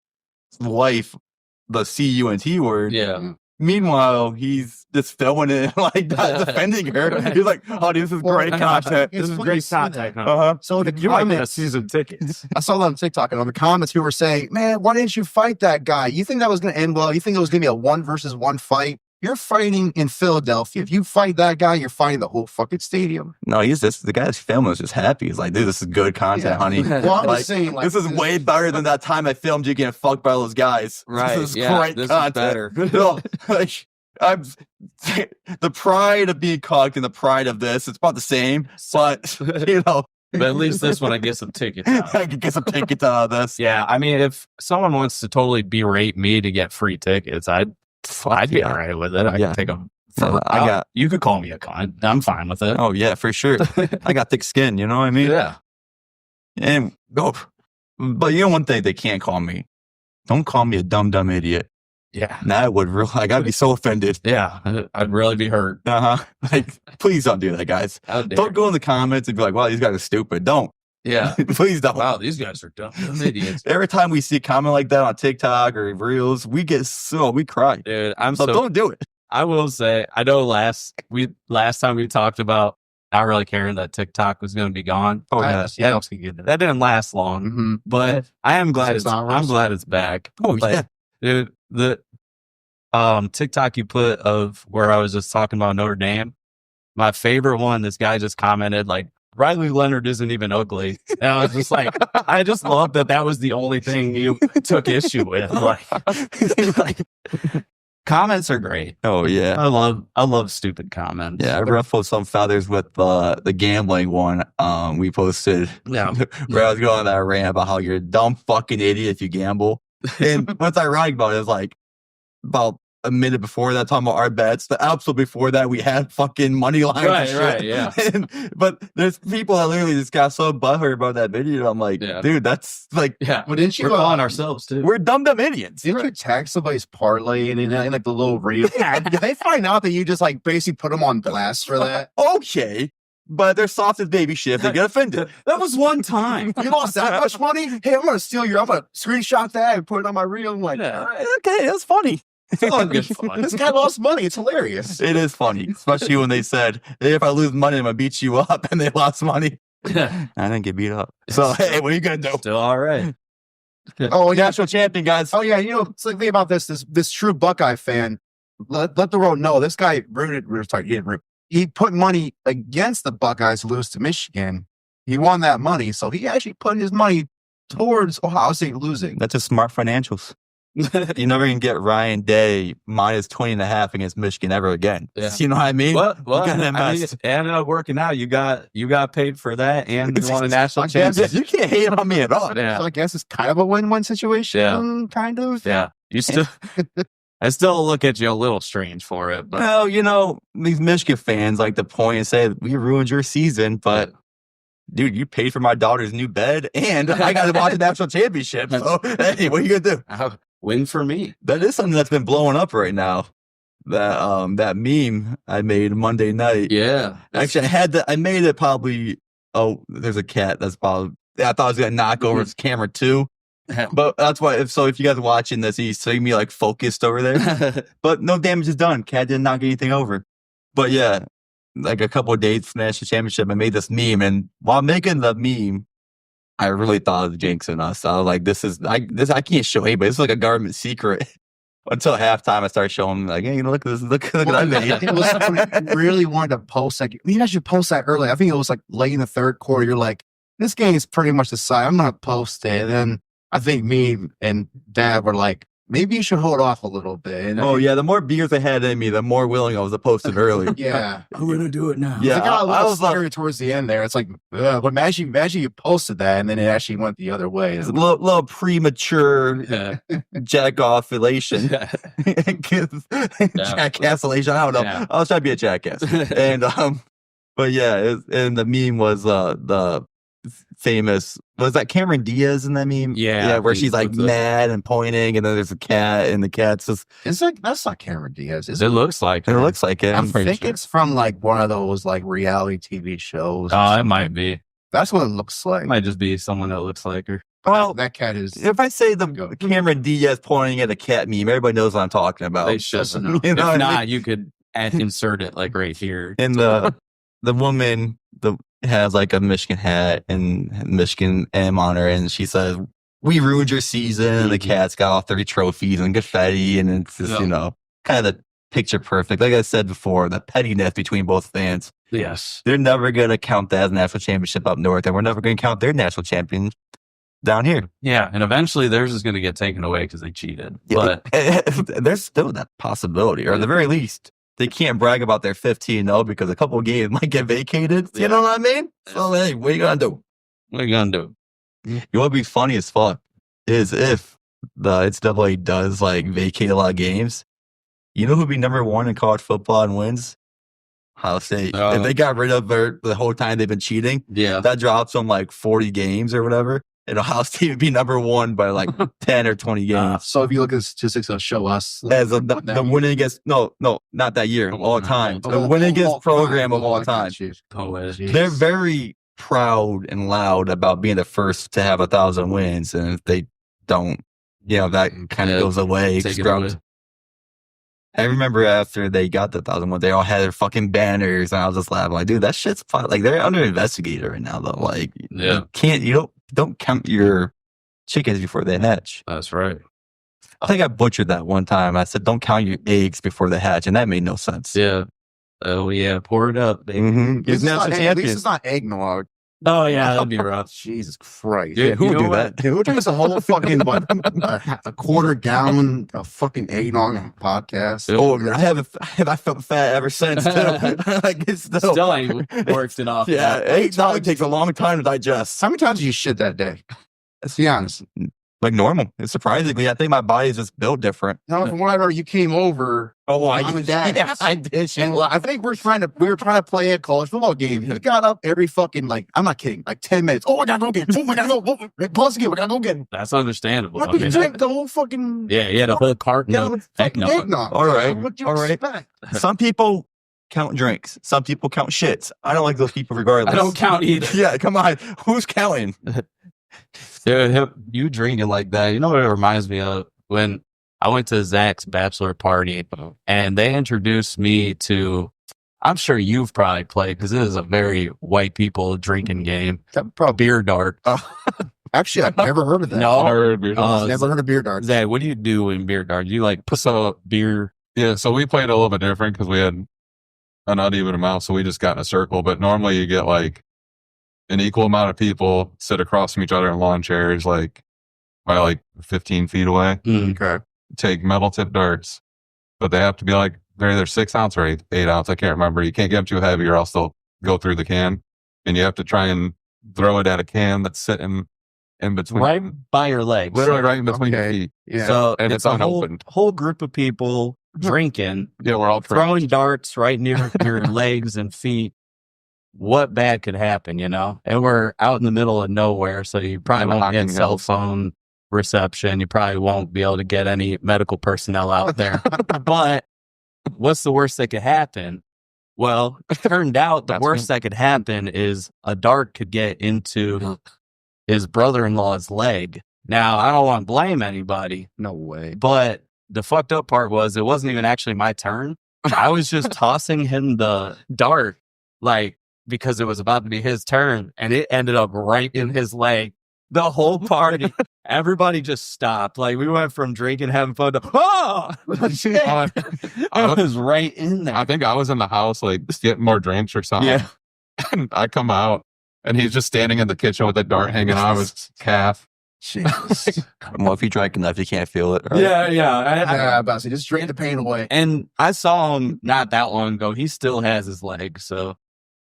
Speaker 3: wife the C-U-N-T word.
Speaker 1: Yeah.
Speaker 3: Meanwhile, he's just filming it, like not defending her. He's like, "Oh, this is great content.
Speaker 1: This is great content."
Speaker 4: So
Speaker 1: You might get season tickets.
Speaker 4: I saw that on TikTok, and on the comments, people were saying, "Man, why didn't you fight that guy? You think that was going to end well? You think it was going to be a 1-versus-1 fight? You're fighting in Philadelphia. If you fight that guy, you're fighting the whole fucking stadium."
Speaker 3: No, the guy's filming is just happy. He's like, "Dude, this is good content, honey."
Speaker 4: Well, I'm
Speaker 3: Like,
Speaker 4: just saying, like,
Speaker 3: this is way better than that time I filmed you getting fucked by those guys.
Speaker 1: Right.
Speaker 3: This is
Speaker 1: Yeah,
Speaker 3: great
Speaker 1: this is
Speaker 3: content.
Speaker 1: better.
Speaker 3: No, like, the pride of being cucked and the pride of this, it's about the same. But,
Speaker 1: But at least this one, I get some tickets out.
Speaker 3: I can get some tickets out of this.
Speaker 1: Yeah, I mean, if someone wants to totally berate me to get free tickets, I'd be all right with it. I can take them. You could call me a cunt. I'm fine with it.
Speaker 3: Oh, yeah, for sure. I got thick skin, you know what I mean?
Speaker 1: Yeah.
Speaker 3: And but one thing they can't call me. Don't call me a dumb idiot.
Speaker 1: Yeah.
Speaker 3: That would really, I'd be so offended.
Speaker 1: Yeah. I'd really be hurt.
Speaker 3: Like, please don't do that, guys. Don't go in the comments and be like, "Wow, these guys are stupid." Don't.
Speaker 1: Yeah.
Speaker 3: Please don't.
Speaker 1: Wow, these guys are dumb idiots.
Speaker 3: Every time we see a comment like that on TikTok or Reels, we cry.
Speaker 1: Dude,
Speaker 3: So don't do it.
Speaker 1: I will say, I know last time we talked about not really caring that TikTok was going to be gone.
Speaker 3: Oh, yeah.
Speaker 1: That didn't last long, but I am glad I'm glad it's back.
Speaker 3: Oh, yeah.
Speaker 1: Dude, the TikTok you put of where I was just talking about Notre Dame, my favorite one, this guy just commented like, "Riley Leonard isn't even ugly." And I was just like, I just love that was the only thing you took issue with. Like comments are great.
Speaker 3: Oh, yeah.
Speaker 1: I love stupid comments.
Speaker 3: Yeah, I ruffled some feathers with the gambling one we posted.
Speaker 1: Yeah.
Speaker 3: Where I was going on that rant about how you're a dumb fucking idiot if you gamble. And what's ironic about it is like about a minute before that, talking about our bets. The episode before that, we had fucking money lines.
Speaker 1: Right, yeah.
Speaker 3: But there's people that literally just got so butthurt about that video. I'm like, dude, that's like,
Speaker 1: yeah.
Speaker 4: Well, didn't you
Speaker 1: We're calling ourselves too.
Speaker 3: We're dumb idiots.
Speaker 4: Didn't you tag somebody's parlay in like the little reel? Did they find out that you just like basically put them on blast for that?
Speaker 3: Okay. But they're soft as baby shit. They get offended.
Speaker 1: That was one time.
Speaker 4: You lost that much money? Hey, I'm going to screenshot that and put it on my reel. I'm like,
Speaker 3: okay, that's funny.
Speaker 4: It's all good fun. This guy lost money. It's hilarious.
Speaker 3: It is funny, especially when they said, "Hey, if I lose money, I'm going to beat you up," and they lost money. I didn't get beat up. So, hey, what are you going to do?
Speaker 1: Still all right.
Speaker 4: Oh, yeah.
Speaker 3: National champion, guys.
Speaker 4: Oh, yeah. It's like the thing about this true Buckeye fan. Let the world know this guy he put money against the Buckeyes to lose to Michigan. He won that money, so he actually put his money towards Ohio State losing.
Speaker 3: That's just smart financials. You're never going to get Ryan Day minus 20.5 against Michigan ever again.
Speaker 1: Yeah.
Speaker 3: You know what I mean?
Speaker 1: Well, I mean, and working out, you got paid for that, and you won a national championship.
Speaker 3: You can't hate on me at all.
Speaker 1: Yeah.
Speaker 4: So I guess it's kind of a win-win situation. Kind of.
Speaker 1: Yeah. You still. I still look at you a little strange for it. But.
Speaker 3: Well, these Michigan fans like to point and say, "We ruined your season," but dude, you paid for my daughter's new bed, and I got to watch the national championship. So, hey, what are you gonna do?
Speaker 1: Win for me.
Speaker 3: That is something that's been blowing up right now. That meme I made Monday night.
Speaker 1: Yeah,
Speaker 3: actually, I made it probably. Oh, there's a cat that's probably. I thought I was gonna knock over his camera too. But that's why. If you guys are watching this, you see me like focused over there, but no damage is done. Cat didn't knock anything over. But yeah, like a couple of days from the national championship, I made this meme, and while making the meme, I really thought of jinxing us. I was like, I can't show anybody. This is like a government secret. Until halftime, I started showing them, like, hey, look at this, look what I made.
Speaker 4: It was something you really wanted to post. Like, you guys should post that early. I think it was like late in the third quarter. You're like, this game is pretty much decided. I'm gonna post it. And then I think me and Dad were like, maybe you should hold off a little bit. And
Speaker 3: the more beers I had in me, the more willing I was to post it early.
Speaker 4: Yeah,
Speaker 1: I'm gonna do it now.
Speaker 3: Yeah,
Speaker 4: I got a
Speaker 3: I
Speaker 4: little
Speaker 3: was like,
Speaker 4: scary towards the end there. It's like, but imagine you posted that and then it actually went the other way.
Speaker 3: it's a little premature jack off elation. Jackass elation. I don't know.
Speaker 1: Yeah.
Speaker 3: I was trying to be a jackass. And but yeah, and the meme was the famous, was that Cameron Diaz in that meme?
Speaker 1: Yeah,
Speaker 3: where she's like mad and pointing, and then there's a cat, and the cat's just,
Speaker 4: It's like, that's not Cameron Diaz.
Speaker 1: It looks like
Speaker 3: it looks like it.
Speaker 4: I
Speaker 1: I'm pretty
Speaker 4: think
Speaker 1: sure.
Speaker 4: it's from like one of those like reality TV shows.
Speaker 1: Oh, it might be.
Speaker 4: That's what it looks like.
Speaker 1: It might just be someone that looks like her.
Speaker 3: Well,
Speaker 4: That cat is.
Speaker 3: if I say the Cameron Diaz pointing at a cat meme, everybody knows what I'm talking about.
Speaker 1: They should know.
Speaker 3: You know what I
Speaker 1: If
Speaker 3: mean?
Speaker 1: not, you could insert it like right here.
Speaker 3: And the woman has like a Michigan hat and Michigan M on her, and she says, "We ruined your season." And the cat's got all 30 trophies and confetti, and it's just kind of the picture perfect. Like I said before, the pettiness between both fans.
Speaker 1: Yes.
Speaker 3: They're never gonna count that as a national championship up north, and we're never gonna count their national champion down here.
Speaker 1: Yeah, and eventually theirs is going to get taken away because they cheated. But
Speaker 3: There's still that possibility, or at the very least, they can't brag about their 15-0 because a couple of games might get vacated. You know what I mean? So, hey, what are you going to do?
Speaker 1: what are you going to do?
Speaker 3: You know what would be funny as fuck is if the NCAA does like vacate a lot of games. You know who'd be number one in college football and wins? Ohio State. If they got rid of the whole time they've been cheating,
Speaker 1: Yeah.
Speaker 3: that drops them like 40 games or whatever. And Ohio State would be number one by like 10 or 20 games.
Speaker 4: So if you look at the statistics, they'll show us
Speaker 3: As the winning against, no, not that year, all time. The winning against program of all time. They're very proud and loud about being the first to have 1,000 wins. And if they don't, that kind of goes away.
Speaker 1: Take it away.
Speaker 3: I remember after they got the 1,000 wins, they all had their fucking banners, and I was just laughing like, dude, that shit's fun. Like, they're under investigation right now, though. Like, you don't count your chickens before they hatch.
Speaker 1: That's right.
Speaker 3: I think I butchered that one time. I said, don't count your eggs before they hatch, and that made no sense.
Speaker 1: Yeah. Oh, yeah. Pour it up, baby.
Speaker 3: Mm-hmm.
Speaker 4: At least it's not eggnog.
Speaker 1: Oh, yeah. That'd be rough.
Speaker 4: Jesus Christ.
Speaker 1: Yeah,
Speaker 3: Who would do that?
Speaker 4: Who drinks a whole fucking a quarter gallon of fucking eggnog on a podcast?
Speaker 3: Oh, I felt fat ever since. Like, it's
Speaker 1: Still ain't worked it off.
Speaker 3: Yeah,
Speaker 1: yet.
Speaker 3: eggnog takes a long time to digest.
Speaker 4: How many times did you shit that day? Let's be honest.
Speaker 3: Like normal. It's surprisingly, I think my body's just built different.
Speaker 4: No, from what I know, you came over.
Speaker 3: Oh,
Speaker 4: Mom and Dad.
Speaker 3: Yes, I did.
Speaker 4: And I think we were trying to play a college football game. He got up every fucking, like, I'm not kidding, like 10 minutes. Oh, I gotta go get it. Oh, I gotta go. Pause again. I gotta go get it.
Speaker 1: That's understandable.
Speaker 4: What did you drink the whole fucking
Speaker 1: Yeah, the whole carton of eggnog.
Speaker 4: eggnog?
Speaker 3: All right.
Speaker 4: What you
Speaker 3: All right.
Speaker 4: expect?
Speaker 3: Some people count drinks. Some people count shits. I don't like those people regardless.
Speaker 1: I don't count either.
Speaker 3: Yeah, come on. Who's counting?
Speaker 1: Dude, you drinking like that. You know what it reminds me of? When I went to Zach's bachelor party and they introduced me to, I'm sure you've probably played because it is a very white people drinking game. Beer dart.
Speaker 4: Actually, I've never heard of that.
Speaker 1: No.
Speaker 4: Never heard of beer darts.
Speaker 1: Zach, what do you do in beer dart? You like put some beer?
Speaker 5: Yeah, so we played a little bit different because we had an uneven amount, so we just got in a circle. But normally you get like an equal amount of people sit across from each other in lawn chairs, like by like 15 feet away.
Speaker 4: Okay.
Speaker 5: Take metal tip darts, but they have to be like they're either 6 ounce or 8 ounce. I can't remember. You can't get them too heavy or else they'll go through the can, and you have to try and throw it at a can that's sitting in between,
Speaker 1: Right by your legs.
Speaker 5: literally right in between your feet.
Speaker 4: Yeah.
Speaker 1: So
Speaker 5: And
Speaker 1: it's
Speaker 5: it's
Speaker 1: a
Speaker 5: unopened.
Speaker 1: whole group of people drinking,
Speaker 5: Yeah, we're all
Speaker 1: throwing darts right near your legs and feet. What bad could happen, And we're out in the middle of nowhere, so you probably won't get cell phone reception. You probably won't be able to get any medical personnel out there. But what's the worst that could happen? Well, it turned out the worst that could happen is a dart could get into his brother-in-law's leg. Now, I don't want to blame anybody,
Speaker 2: No way.
Speaker 1: but the fucked up part was it wasn't even actually my turn. I was just tossing him the dart, like, because it was about to be his turn, and it ended up right in his leg. The whole party, everybody just stopped. Like, we went from drinking, having fun to, oh! It was right in there.
Speaker 5: I think I was in the house, like, getting more drinks or something.
Speaker 1: Yeah.
Speaker 5: And I come out, and he's just standing in the kitchen with a dart hanging out of his calf.
Speaker 4: Jesus.
Speaker 3: Well, if you drank enough, you can't feel it. Right?
Speaker 1: Yeah.
Speaker 4: Yeah, about to say, just drain the pain away.
Speaker 1: And I saw him not that long ago. He still has his leg, so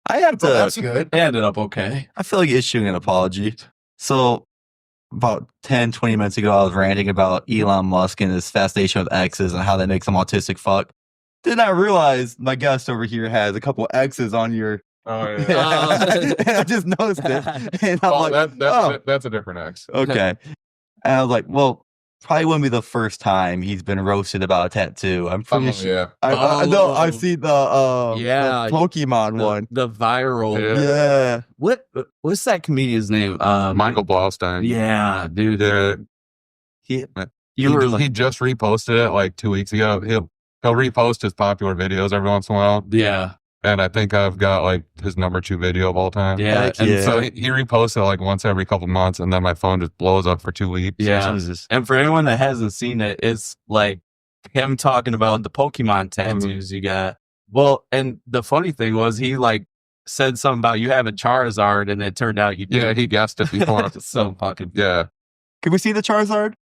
Speaker 3: I have to.
Speaker 4: That's good.
Speaker 1: it ended up okay.
Speaker 3: I feel like issuing an apology. So, about 10, 20 minutes ago, I was ranting about Elon Musk and his fascination with X's and how that makes him autistic fuck. Did not realize my guest over here has a couple X's on your.
Speaker 5: Oh, yeah.
Speaker 3: And I just noticed it. And I'm like,
Speaker 5: that's a different X.
Speaker 3: okay. And I was like, well, probably wouldn't be the first time he's been roasted about a tattoo. I'm pretty sure.
Speaker 5: Yeah.
Speaker 3: I know. I see the
Speaker 1: Yeah.
Speaker 3: the Pokemon one.
Speaker 1: The viral.
Speaker 5: Yeah.
Speaker 3: Yeah.
Speaker 1: What's that comedian's name?
Speaker 5: Michael Blaustein.
Speaker 1: Yeah, dude.
Speaker 5: He
Speaker 1: He
Speaker 5: just reposted it like 2 weeks ago. He'll repost his popular videos every once in a while.
Speaker 1: Yeah.
Speaker 5: And I think I've got like his number 2 video of all time.
Speaker 1: Yeah.
Speaker 3: Heck
Speaker 1: And
Speaker 3: yeah.
Speaker 5: So he reposts it like once every couple months, and then my phone just blows up for 2 weeks.
Speaker 1: Yeah.
Speaker 3: Jesus.
Speaker 1: And for anyone that hasn't seen it, it's like him talking about the Pokemon tattoos you got. Well, and the funny thing was he like said something about you having Charizard, and it turned out you did.
Speaker 5: Yeah, he guessed it before.
Speaker 1: So fucking
Speaker 5: Yeah.
Speaker 3: Can we see the Charizard?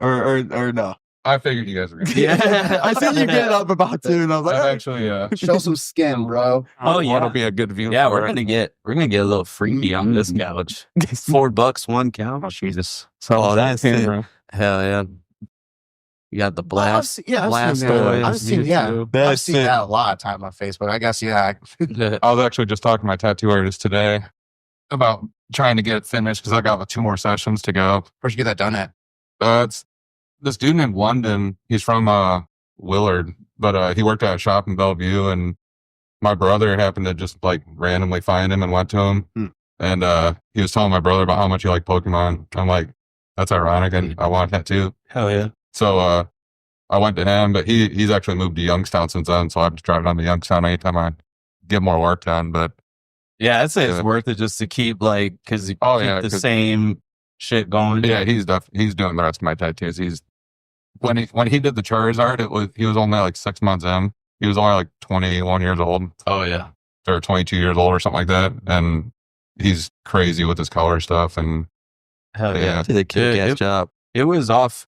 Speaker 3: Or no?
Speaker 5: I figured you guys were going to.
Speaker 1: Yeah.
Speaker 3: I seen you get up about to, and I was like,
Speaker 5: I've actually,
Speaker 4: Show some skin, bro.
Speaker 1: Oh, yeah.
Speaker 5: That'll be a good view.
Speaker 1: Yeah,
Speaker 5: for
Speaker 1: we're
Speaker 5: it.
Speaker 1: gonna get a little freebie on this couch. $4 one couch. Jesus.
Speaker 3: oh, that's it.
Speaker 5: Camera.
Speaker 1: Hell yeah. You got the blast.
Speaker 4: I've seen that. I've seen, yeah. I've
Speaker 3: That's
Speaker 4: seen
Speaker 3: it.
Speaker 4: that a lot of time on Facebook. I guess, yeah.
Speaker 5: I was actually just talking to my tattoo artist today about trying to get it finished because I got 2 more sessions to go.
Speaker 4: Where'd you get that done at?
Speaker 5: It's this dude named London. He's from Willard, but he worked at a shop in Bellevue, and my brother happened to just like randomly find him and went to him. And he was telling my brother about how much he liked Pokemon. I'm like, that's ironic, and I want a tattoo.
Speaker 1: Hell yeah.
Speaker 5: So I went to him, but he's actually moved to Youngstown since then, so I have to drive down to Youngstown anytime I get more work done. But
Speaker 1: Yeah, I'd say it's
Speaker 5: Yeah.
Speaker 1: worth it just to keep like, because you
Speaker 5: Oh,
Speaker 1: keep
Speaker 5: yeah,
Speaker 1: the
Speaker 5: 'cause-
Speaker 1: same shit going.
Speaker 5: yeah, he's doing the rest of my tattoos. He's when he did the Charizard, he was only like 6 months in. He was only like 21 years old
Speaker 1: Oh yeah.
Speaker 5: or 22 years old or something like that, and he's crazy with his color stuff. And
Speaker 1: Hell yeah.
Speaker 5: Yeah.
Speaker 3: Did a kick-ass
Speaker 1: It-
Speaker 3: job.
Speaker 1: It was off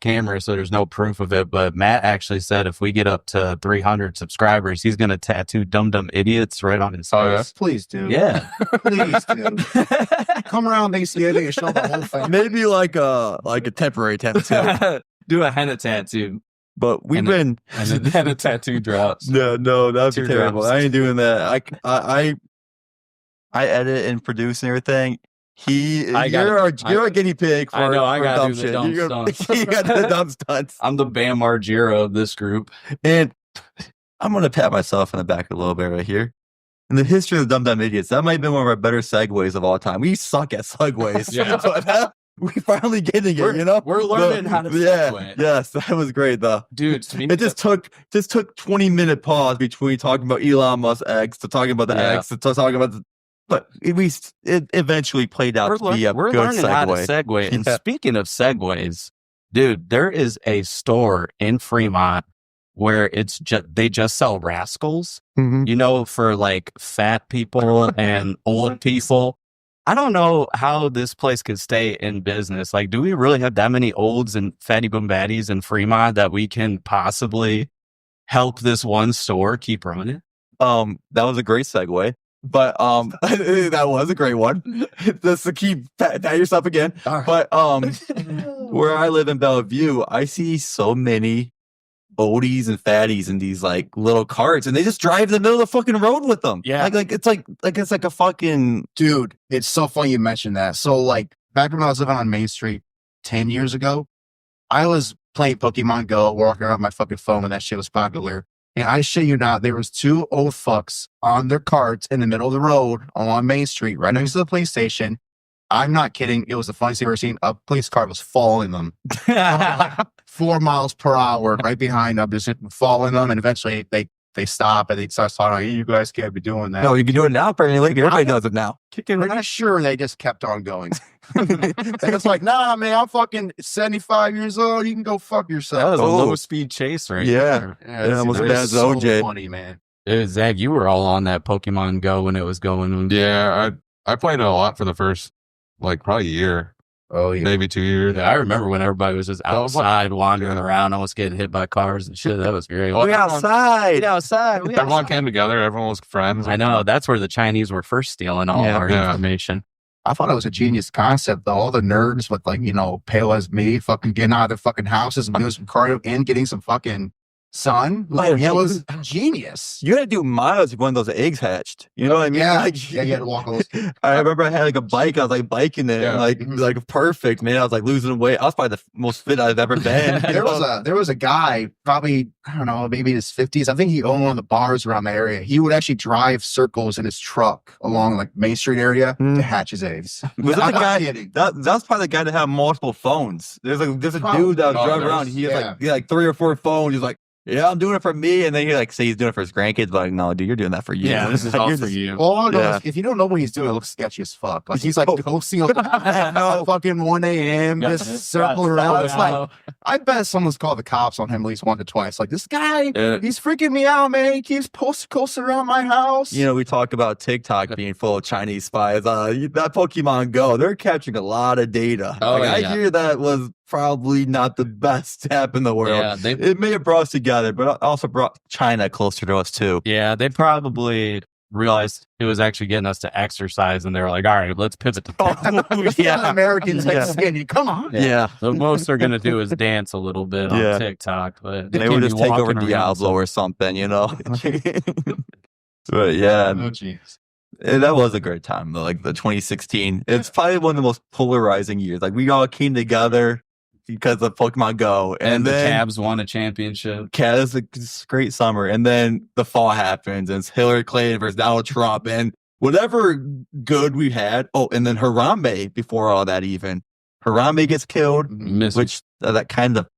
Speaker 1: camera, so there's no proof of it. But Matt actually said if we get up to 300 subscribers, he's gonna tattoo "Dum Dum Idiots" right on his
Speaker 5: Oh, yeah?
Speaker 1: face.
Speaker 4: Please, dude.
Speaker 1: Yeah.
Speaker 4: Please, dude. Come around Thanksgiving and show the whole thing.
Speaker 3: Maybe like a temporary tattoo.
Speaker 1: Do a henna tattoo,
Speaker 3: But we've
Speaker 1: And
Speaker 3: been
Speaker 1: and then henna tattoo drops.
Speaker 3: no, that'd be
Speaker 1: Teardrops.
Speaker 3: terrible. I ain't doing that. I edit and produce and everything. You're a guinea pig for
Speaker 1: I know, I
Speaker 3: for
Speaker 1: gotta
Speaker 3: dumb
Speaker 1: do the
Speaker 3: shit.
Speaker 1: dumb
Speaker 3: You're gonna-
Speaker 1: stunts.
Speaker 3: you got the dumb stunts.
Speaker 1: I'm the Bam Margera of this group.
Speaker 3: And I'm gonna pat myself in the back a little bit right here. In the history of Dumb Dumb Idiots, that might have been one of our better segues of all time. We suck at segues.
Speaker 1: Yeah.
Speaker 3: But, we finally getting it, you know?
Speaker 1: We're learning how to
Speaker 3: Yeah.
Speaker 1: segue.
Speaker 3: Yes, that was great though.
Speaker 1: Dude,
Speaker 3: It just took 20-minute pause between talking about Elon Musk X to talking about the
Speaker 1: Yeah.
Speaker 3: X to talking about the, but it eventually played out to be a
Speaker 1: we're
Speaker 3: good
Speaker 1: learning how to
Speaker 3: segue.
Speaker 1: segue. And
Speaker 3: Yeah.
Speaker 1: speaking of segues, dude, there is a store in Fremont where they just sell Rascals, you know, for like fat people and old people. I don't know how this place could stay in business. Like, do we really have that many olds and fatty boom baddies in Fremont that we can possibly help this one store keep running?
Speaker 3: That was a great segue. But that was a great one. Just to keep pat yourself again. But where I live in Bellevue, I see so many oldies and fatties in these like little carts, and they just drive in the middle of the fucking road with them.
Speaker 1: Yeah.
Speaker 3: like it's like a fucking
Speaker 4: Dude, it's so funny you mentioned that. So, like, back when I was living on Main Street 10 years ago, I was playing Pokemon Go, walking around my fucking phone when that shit was popular. And I shit you not, there was 2 old fucks on their carts in the middle of the road along Main Street, right next to the police station. I'm not kidding. It was the funniest thing I've ever seen. A police car was following them like 4 miles per hour right behind them, just following them. And eventually they stop and they start talking, you guys can't be doing that.
Speaker 3: No, you can do it now, apparently. Everybody does it now.
Speaker 4: I'm not sure they just kept on going. They was like, nah, man, I'm fucking 75 years old. You can go fuck
Speaker 1: That
Speaker 4: yourself.
Speaker 1: was a
Speaker 3: Oh.
Speaker 1: low speed chase right
Speaker 3: Yeah.
Speaker 1: there.
Speaker 3: almost
Speaker 4: it
Speaker 3: bad
Speaker 4: was
Speaker 3: as OJ.
Speaker 4: funny, man.
Speaker 1: Dude, Zach, you were all on that Pokemon Go when it was going.
Speaker 5: Yeah, I played it a lot for the first like probably a year,
Speaker 4: Oh, yeah.
Speaker 5: maybe 2 years.
Speaker 1: Yeah, I remember when everybody was just
Speaker 5: That was like-
Speaker 1: outside wandering around, almost getting hit by cars and shit. That was great.
Speaker 5: Well,
Speaker 3: We outside.
Speaker 1: outside.
Speaker 5: Everyone came together. Everyone was friends.
Speaker 1: I know. That's where the Chinese were first stealing all
Speaker 3: Yeah.
Speaker 1: our
Speaker 5: Yeah.
Speaker 1: information.
Speaker 4: I thought it was a genius concept, though. All the nerds with, like, pale as me, fucking getting out of their fucking houses and doing some cardio and getting some fucking sun. Like,
Speaker 3: yeah.
Speaker 4: it was genius.
Speaker 3: You had to do miles if one of those eggs hatched. You know what I mean?
Speaker 4: Yeah,
Speaker 3: Like,
Speaker 4: yeah, you had to walk on those.
Speaker 3: I remember I had like a bike. I was like biking it,
Speaker 5: Yeah.
Speaker 3: like perfect, man. I was like losing weight. I was probably the most fit I've ever been.
Speaker 4: There was a guy, probably, I don't know, maybe in his 50s. I think he owned one of the bars around the area. He would actually drive circles in his truck along like Main Street area to hatch his eggs.
Speaker 3: Was that
Speaker 4: I'm
Speaker 3: the
Speaker 4: not
Speaker 3: guy?
Speaker 4: kidding.
Speaker 3: That's probably the guy that had multiple phones. There's a dude that was
Speaker 5: Oh,
Speaker 3: driving
Speaker 5: there
Speaker 3: around.
Speaker 5: was-
Speaker 3: He had like 3 or 4 phones. He's like, yeah, I'm doing it for me, and then he like say he's doing it for his grandkids. But like, no, dude, you're doing that for you.
Speaker 1: Yeah, this is
Speaker 3: Like,
Speaker 1: all
Speaker 3: you're
Speaker 1: for
Speaker 3: just-
Speaker 1: you.
Speaker 4: All
Speaker 3: Yeah.
Speaker 4: if you don't know what he's doing, it looks sketchy as fuck. Like he's like posting at fucking 1 a.m.
Speaker 1: Yeah.
Speaker 4: just circling around. It's like, I bet someone's called the cops on him at least once or twice. Like, this guy,
Speaker 1: Yeah.
Speaker 4: he's freaking me out, man. He keeps coasting around my house.
Speaker 3: You know, we talked about TikTok being full of Chinese spies. That Pokemon Go, they're capturing a lot of data.
Speaker 1: Oh,
Speaker 3: Like,
Speaker 1: yeah.
Speaker 3: I hear that was probably not the best app in the world.
Speaker 1: Yeah, they
Speaker 3: It may have brought us together, but it also brought China closer to us too.
Speaker 1: probably realized it was actually getting us to exercise, and they were like, "All right, let's pivot to."
Speaker 3: Yeah.
Speaker 4: Americans
Speaker 3: Yeah.
Speaker 4: like skinny. Come on.
Speaker 3: Yeah.
Speaker 1: The most they're gonna do is dance a little bit
Speaker 3: Yeah.
Speaker 1: on TikTok, but
Speaker 3: They would just take over Diablo or something, you know? But yeah,
Speaker 4: Oh, jeez.
Speaker 3: that was a great time though. Like the 2016, it's probably one of the most polarizing years. Like we all came together because of Pokemon Go,
Speaker 1: And the
Speaker 3: then
Speaker 1: Cavs won a championship.
Speaker 3: Cavs, it's a great summer, and then the fall happens, and it's Hillary Clinton versus Donald Trump, and whatever good we had. Oh, and then Harambe before all that, even Harambe gets killed,
Speaker 1: Miss-
Speaker 3: which that kind of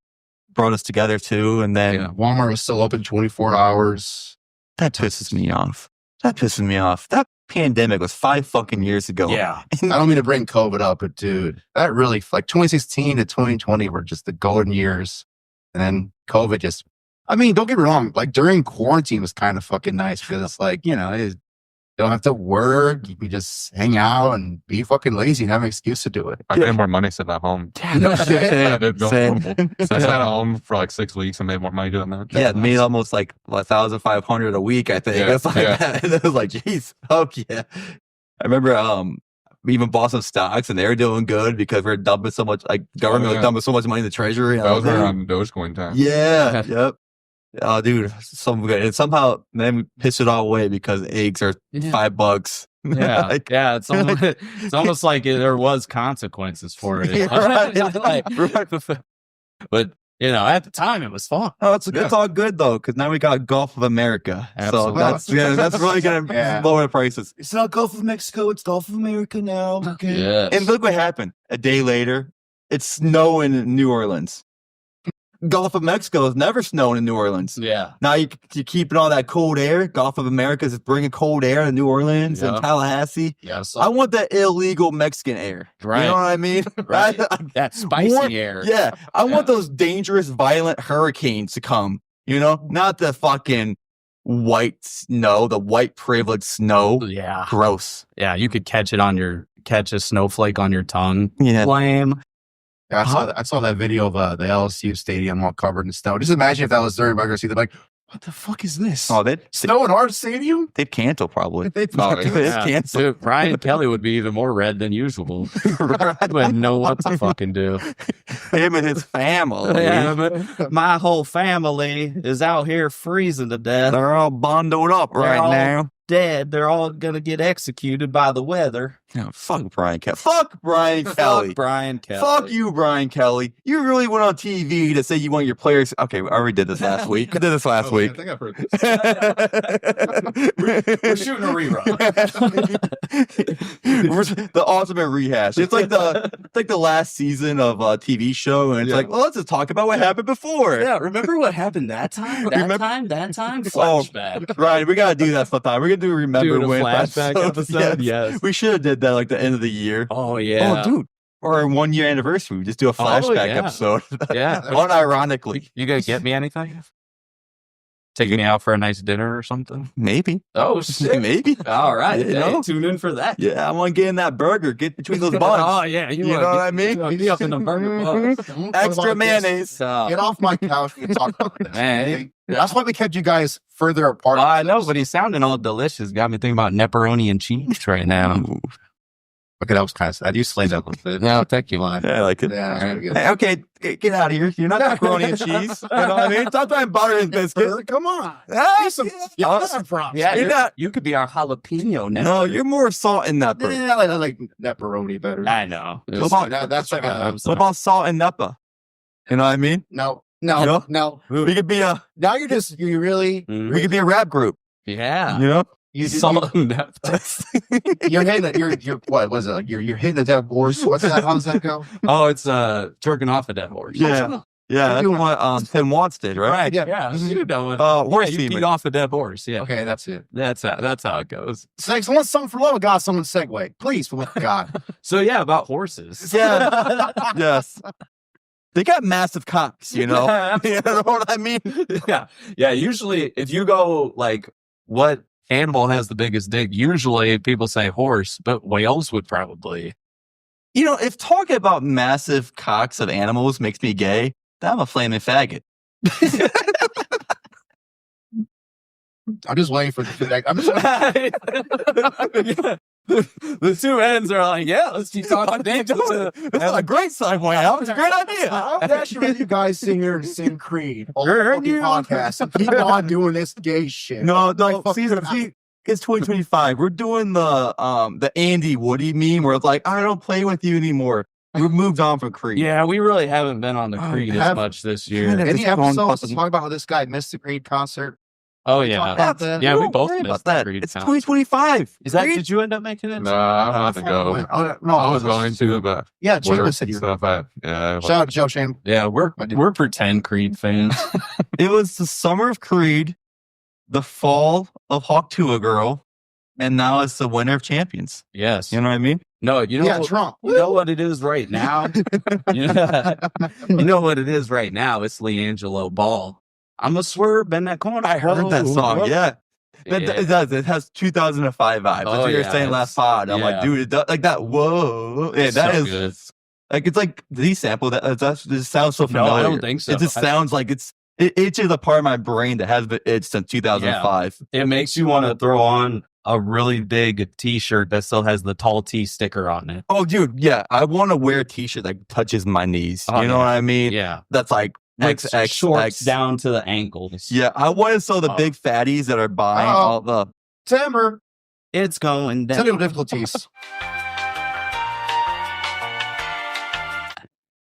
Speaker 3: brought us together too. And then
Speaker 1: Yeah.
Speaker 4: Walmart was still open 24 hours.
Speaker 3: that pisses me off. That pandemic was 5 fucking years ago.
Speaker 1: Yeah,
Speaker 4: I don't mean to bring COVID up, but dude, that really, like 2016 to 2020 were just the golden years. And then COVID just, I mean, don't get me wrong, like during quarantine was kind of fucking nice because it's like, you don't have to work. You can just hang out and be fucking lazy and have an excuse to do it.
Speaker 5: I made more money sitting at home.
Speaker 4: No shit.
Speaker 5: I did go
Speaker 3: Same.
Speaker 5: So I sat at home for like 6 weeks and made more money doing that.
Speaker 3: Yeah, it made almost like 1,500 a week, I think.
Speaker 5: Yeah,
Speaker 3: It's like
Speaker 5: yeah.
Speaker 3: that. And it was like, geez, fuck yeah. I remember we even bought some stocks and they were doing good because we are dumping so much, like government
Speaker 5: yeah.
Speaker 3: was dumping so much money in the treasury. And
Speaker 5: That
Speaker 3: I
Speaker 5: was
Speaker 3: like,
Speaker 5: around Dogecoin time.
Speaker 3: yeah, yep. Oh, dude, so good. And somehow then we pissed it all away because eggs are
Speaker 1: Yeah.
Speaker 3: $5.
Speaker 1: yeah,
Speaker 3: Like,
Speaker 1: yeah. It's almost like there was consequences for it.
Speaker 3: Right.
Speaker 1: Like, but at the time it was fun.
Speaker 3: oh, it's all good though, because now we got Gulf of America.
Speaker 1: Absolutely.
Speaker 3: So that's really going to
Speaker 4: Yeah.
Speaker 3: lower the prices.
Speaker 4: It's not Gulf of Mexico, it's Gulf of America now. Okay.
Speaker 1: Yeah,
Speaker 3: And look what happened. A day later, it's snowing in New Orleans. Gulf of Mexico is never snowing in New Orleans.
Speaker 1: yeah.
Speaker 3: Now you're keeping all that cold air. Gulf of America is bringing cold air to New Orleans
Speaker 1: Yeah.
Speaker 3: and Tallahassee.
Speaker 4: Yeah. So
Speaker 3: I want that illegal Mexican air.
Speaker 1: Right.
Speaker 3: You know what I mean?
Speaker 1: Right. That spicy
Speaker 3: Warm-
Speaker 1: air.
Speaker 3: Yeah. I want
Speaker 1: Yeah.
Speaker 3: those dangerous, violent hurricanes to come. Not the fucking white snow, the white privileged snow.
Speaker 1: Yeah.
Speaker 3: Gross.
Speaker 1: Yeah. You could catch a snowflake on your tongue.
Speaker 3: Yeah.
Speaker 1: Flame.
Speaker 4: yeah, I saw that video of the LSU stadium all covered in snow. Just imagine if that was during regular season. They're like, what the fuck is this?
Speaker 3: Oh, they'd
Speaker 4: Snow in our stadium?
Speaker 3: they'd cancel probably.
Speaker 4: They'd
Speaker 5: Oh,
Speaker 3: They'd
Speaker 1: Yeah.
Speaker 3: cancel.
Speaker 1: Dude, Brian Kelly would be even more red than usual. Wouldn't know what to fucking do.
Speaker 3: Him and his family.
Speaker 1: Yeah, but my whole family is out here freezing to death.
Speaker 3: They're all bundled up
Speaker 1: They're
Speaker 3: right
Speaker 1: all
Speaker 3: now.
Speaker 1: dead. They're all gonna get executed by the weather.
Speaker 3: Fuck Brian Kelly. Fuck Brian Kelly.
Speaker 2: Fuck Brian Kelly.
Speaker 3: Fuck you, Brian Kelly. You really went on TV to say you want your players. Okay, I already did this last week. I did this last week.
Speaker 5: I think I've heard this.
Speaker 2: We're shooting a rerun.
Speaker 3: The ultimate rehash. It's like the last season of a TV show, and it's like, well, let's just talk about what happened before.
Speaker 2: Yeah, remember what happened that time? That time? Flashback.
Speaker 3: Right, we gotta do that sometime. We're gonna do remember
Speaker 2: Dude, a
Speaker 3: when
Speaker 2: flashback episode? Yes.
Speaker 3: We should have did that like the end of the year.
Speaker 2: Oh, yeah.
Speaker 3: Oh, dude. Or our 1 year anniversary. We just do a flashback
Speaker 2: yeah.
Speaker 3: episode.
Speaker 2: Yeah.
Speaker 3: Unironically.
Speaker 2: You gonna get me anything? Taking me out for a nice dinner or something?
Speaker 3: Maybe.
Speaker 2: Oh, shit.
Speaker 3: Maybe.
Speaker 2: All right.
Speaker 3: You
Speaker 2: Hey,
Speaker 3: know?
Speaker 2: tune in for that.
Speaker 3: Yeah, I want to get in that burger. Get between those buns.
Speaker 2: Oh, yeah.
Speaker 3: You know what I mean?
Speaker 2: Be up in the burger buns.
Speaker 3: Extra mayonnaise.
Speaker 4: Get off my couch. We can talk about that.
Speaker 2: Man.
Speaker 4: That's why we kept you guys further apart.
Speaker 2: Well, I know, but he's sounding all delicious. Got me thinking about pepperoni and cheese right now.
Speaker 4: Okay, that was kind of sad. You slayed that a little bit.
Speaker 2: No, thank you, man.
Speaker 3: Yeah, I like it.
Speaker 4: Yeah, that's pretty good.
Speaker 3: Hey, okay, get out of here. You're not pepperoni and cheese. You know what I mean? Stop trying butter and biscuits.
Speaker 4: Come on.
Speaker 3: Ah,
Speaker 4: Yeah, some props.
Speaker 2: Yeah,
Speaker 3: You're not-
Speaker 2: you could be our jalapeno now.
Speaker 3: No, you're more salt and pepper.
Speaker 4: Yeah, I like pepperoni better.
Speaker 2: I know.
Speaker 3: What about,
Speaker 4: That's like
Speaker 3: what about salt and napa? You know what I mean?
Speaker 4: no.
Speaker 3: We could be a
Speaker 4: Now you really
Speaker 2: Mhm.
Speaker 3: we could be a rap group.
Speaker 2: Yeah.
Speaker 3: You know?
Speaker 2: Salt and pepper.
Speaker 4: you're hitting it. You're what was it? You're hitting the dead horse. What's that? How does that go?
Speaker 2: Oh, it's jerking off a dead horse.
Speaker 3: Yeah. Yeah, that's what Tim Watts did, right?
Speaker 2: Right.
Speaker 4: Yeah.
Speaker 2: Yeah. You know it.
Speaker 3: Horse
Speaker 2: You
Speaker 3: semen.
Speaker 2: beat off a dead horse. Yeah.
Speaker 4: Okay, that's it.
Speaker 2: That's how it goes.
Speaker 4: Thanks. I want something for love of God. Someone segue, please. For love of God.
Speaker 2: So yeah, about horses.
Speaker 3: Yeah. Yes. They got massive cocks, you know? You know what I mean?
Speaker 2: Yeah. Yeah. Usually if you go like what animal has the biggest dick, usually people say horse, but whales would probably.
Speaker 3: You know, if talking about massive cocks of animals makes me gay, then I'm a flaming faggot.
Speaker 4: I'm just waiting for the. I'm just waiting.
Speaker 2: Yeah. The two ends are like, yeah, let's keep talking.
Speaker 3: This is a great segue. That was a great idea.
Speaker 4: I'm actually ready you guys sit here and sing Creed on the
Speaker 3: Heard
Speaker 4: fucking
Speaker 3: you.
Speaker 4: podcast and keep on doing this gay shit.
Speaker 3: No,
Speaker 4: Like,
Speaker 3: see, it's 2025. We're doing the Andy Woody meme where it's like, I don't play with you anymore. We've moved on from Creed.
Speaker 2: Yeah, we really haven't been on the
Speaker 3: Oh,
Speaker 2: Creed
Speaker 3: we
Speaker 2: as
Speaker 3: haven't.
Speaker 2: much this year.
Speaker 3: Kinda.
Speaker 4: Any
Speaker 3: It's going
Speaker 4: episodes to
Speaker 3: fucking-
Speaker 4: talk about how this guy missed the Creed concert?
Speaker 2: Oh
Speaker 4: Talk
Speaker 2: yeah.
Speaker 4: about that.
Speaker 2: Yeah, we
Speaker 3: Don't
Speaker 2: both
Speaker 3: worry
Speaker 2: missed
Speaker 3: about
Speaker 2: the
Speaker 3: that.
Speaker 2: Creed
Speaker 3: It's
Speaker 2: sound.
Speaker 3: 2025.
Speaker 2: Is that?
Speaker 3: Creed?
Speaker 2: Did you end up making it?
Speaker 5: No, I don't have to go.
Speaker 4: No,
Speaker 5: I was going to, but
Speaker 4: Yeah,
Speaker 5: work
Speaker 4: Chamberlain said
Speaker 5: and
Speaker 4: you.
Speaker 5: stuff. Yeah.
Speaker 4: Shout out to Joe Chamberlain.
Speaker 2: Yeah, we're
Speaker 4: I did.
Speaker 2: we're pretend Creed fans.
Speaker 3: It was the summer of Creed, the fall of Hawk Tuah Girl, and now it's the winter of champions.
Speaker 2: Yes.
Speaker 3: You know what I mean?
Speaker 2: No, you know.
Speaker 4: Yeah, Trump.
Speaker 2: You know what it is right now? you know what it is right now? It's LeAngelo Ball. I'm a swerve in that corner.
Speaker 3: I heard that song. Yeah. It does. It has 2005 vibes. That's
Speaker 2: Oh,
Speaker 3: what you were
Speaker 2: yeah,
Speaker 3: saying last pod. I'm like,
Speaker 2: yeah.
Speaker 3: dude, it does, like that. Whoa. Yeah, that is
Speaker 2: good.
Speaker 3: like, it's like the sample that this sounds so
Speaker 2: No,
Speaker 3: familiar.
Speaker 2: I don't think so.
Speaker 3: It just sounds like it itches a part of my brain that has been itched since 2005.
Speaker 2: It makes you want to throw on a really big T-shirt that still has the tall T sticker on it.
Speaker 3: Oh, dude. Yeah. I want to wear a t-shirt that touches my knees.
Speaker 2: Oh,
Speaker 3: you know
Speaker 2: yeah.
Speaker 3: what I mean?
Speaker 2: Yeah,
Speaker 3: That's like
Speaker 2: like
Speaker 3: XX
Speaker 2: shorts down to the ankles.
Speaker 3: Yeah, I want to sell the
Speaker 2: Oh.
Speaker 3: big fatties that are buying
Speaker 4: Oh.
Speaker 3: all the.
Speaker 4: Timber.
Speaker 2: It's going down.
Speaker 4: Technical difficulties.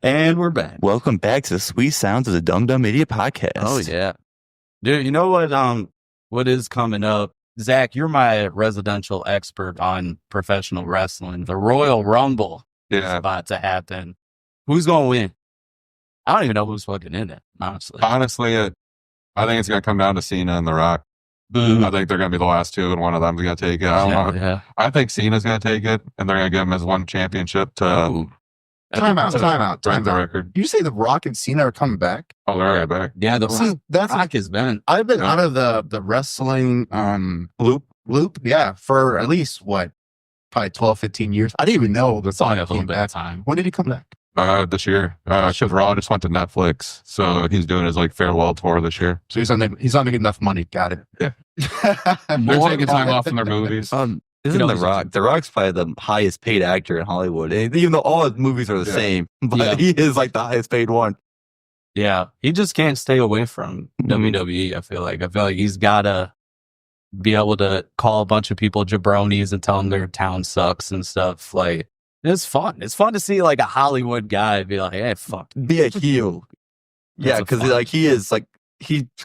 Speaker 2: And we're back.
Speaker 3: Welcome back to the sweet sounds of the Dumb Dumb Idiot Podcast.
Speaker 2: Oh yeah, dude. You know what is coming up? Zach, you're my residential expert on professional wrestling. The Royal Rumble is
Speaker 5: Yeah.
Speaker 2: about to happen. Who's going to win? I don't even know who's fucking in it, honestly.
Speaker 5: Honestly, I think it's going to come down to Cena and The Rock. I think they're going to be the last two, and one of them's going to take it. I don't know.
Speaker 2: Yeah.
Speaker 5: I think Cena's going to take it, and they're going to give him his one championship to
Speaker 4: Time out.
Speaker 5: break the record.
Speaker 4: You say The Rock and Cena are coming back?
Speaker 5: Oh, they're right back.
Speaker 2: Yeah, the
Speaker 4: See, that's
Speaker 2: Rock has been.
Speaker 4: I've been out of the wrestling loop, yeah, for at least what, probably 12, 15 years. I didn't even know the
Speaker 2: It's only
Speaker 4: song
Speaker 2: a little
Speaker 4: came
Speaker 2: bit
Speaker 4: back.
Speaker 2: of time.
Speaker 4: When did he come back?
Speaker 5: This year. Because Raw just went to Netflix, so he's doing his like farewell tour this year.
Speaker 4: So he's not making enough money. Got it.
Speaker 5: Yeah. They're
Speaker 4: More
Speaker 5: taking time off from their movies.
Speaker 3: Isn't
Speaker 2: You know,
Speaker 3: The Rock? The Rock's probably the highest paid actor in Hollywood, even though all his movies are the
Speaker 5: Yeah.
Speaker 3: same. But
Speaker 2: Yeah.
Speaker 3: he is like the highest paid one.
Speaker 2: Yeah, he just can't stay away from WWE. I feel like he's gotta
Speaker 1: be able to call a bunch of people jabronis and tell them their town sucks and stuff. Like, it's fun. It's fun to see like a Hollywood guy be like, hey, fuck.
Speaker 3: Be a heel. Yeah, because like he's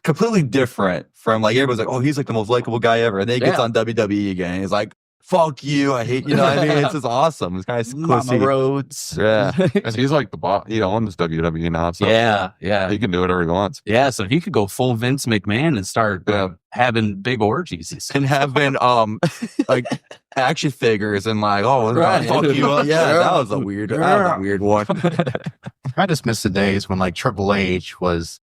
Speaker 3: completely different from like everyone's like, oh, he's like the most likable guy ever. And then he gets on WWE again. He's like, fuck you, I hate you. Know what I mean? It's just awesome. It's kind of cool.
Speaker 1: Mama Rhodes.
Speaker 3: Yeah.
Speaker 5: And he's like the boss. He owns WWE now. So
Speaker 1: Yeah.
Speaker 5: he can do whatever he wants.
Speaker 1: Yeah, so he could go full Vince McMahon and start having big orgies.
Speaker 3: And having like action figures and like, oh,
Speaker 1: Right.
Speaker 3: fuck you. Yeah, that was a weird one.
Speaker 4: I just miss the days when like Triple H was,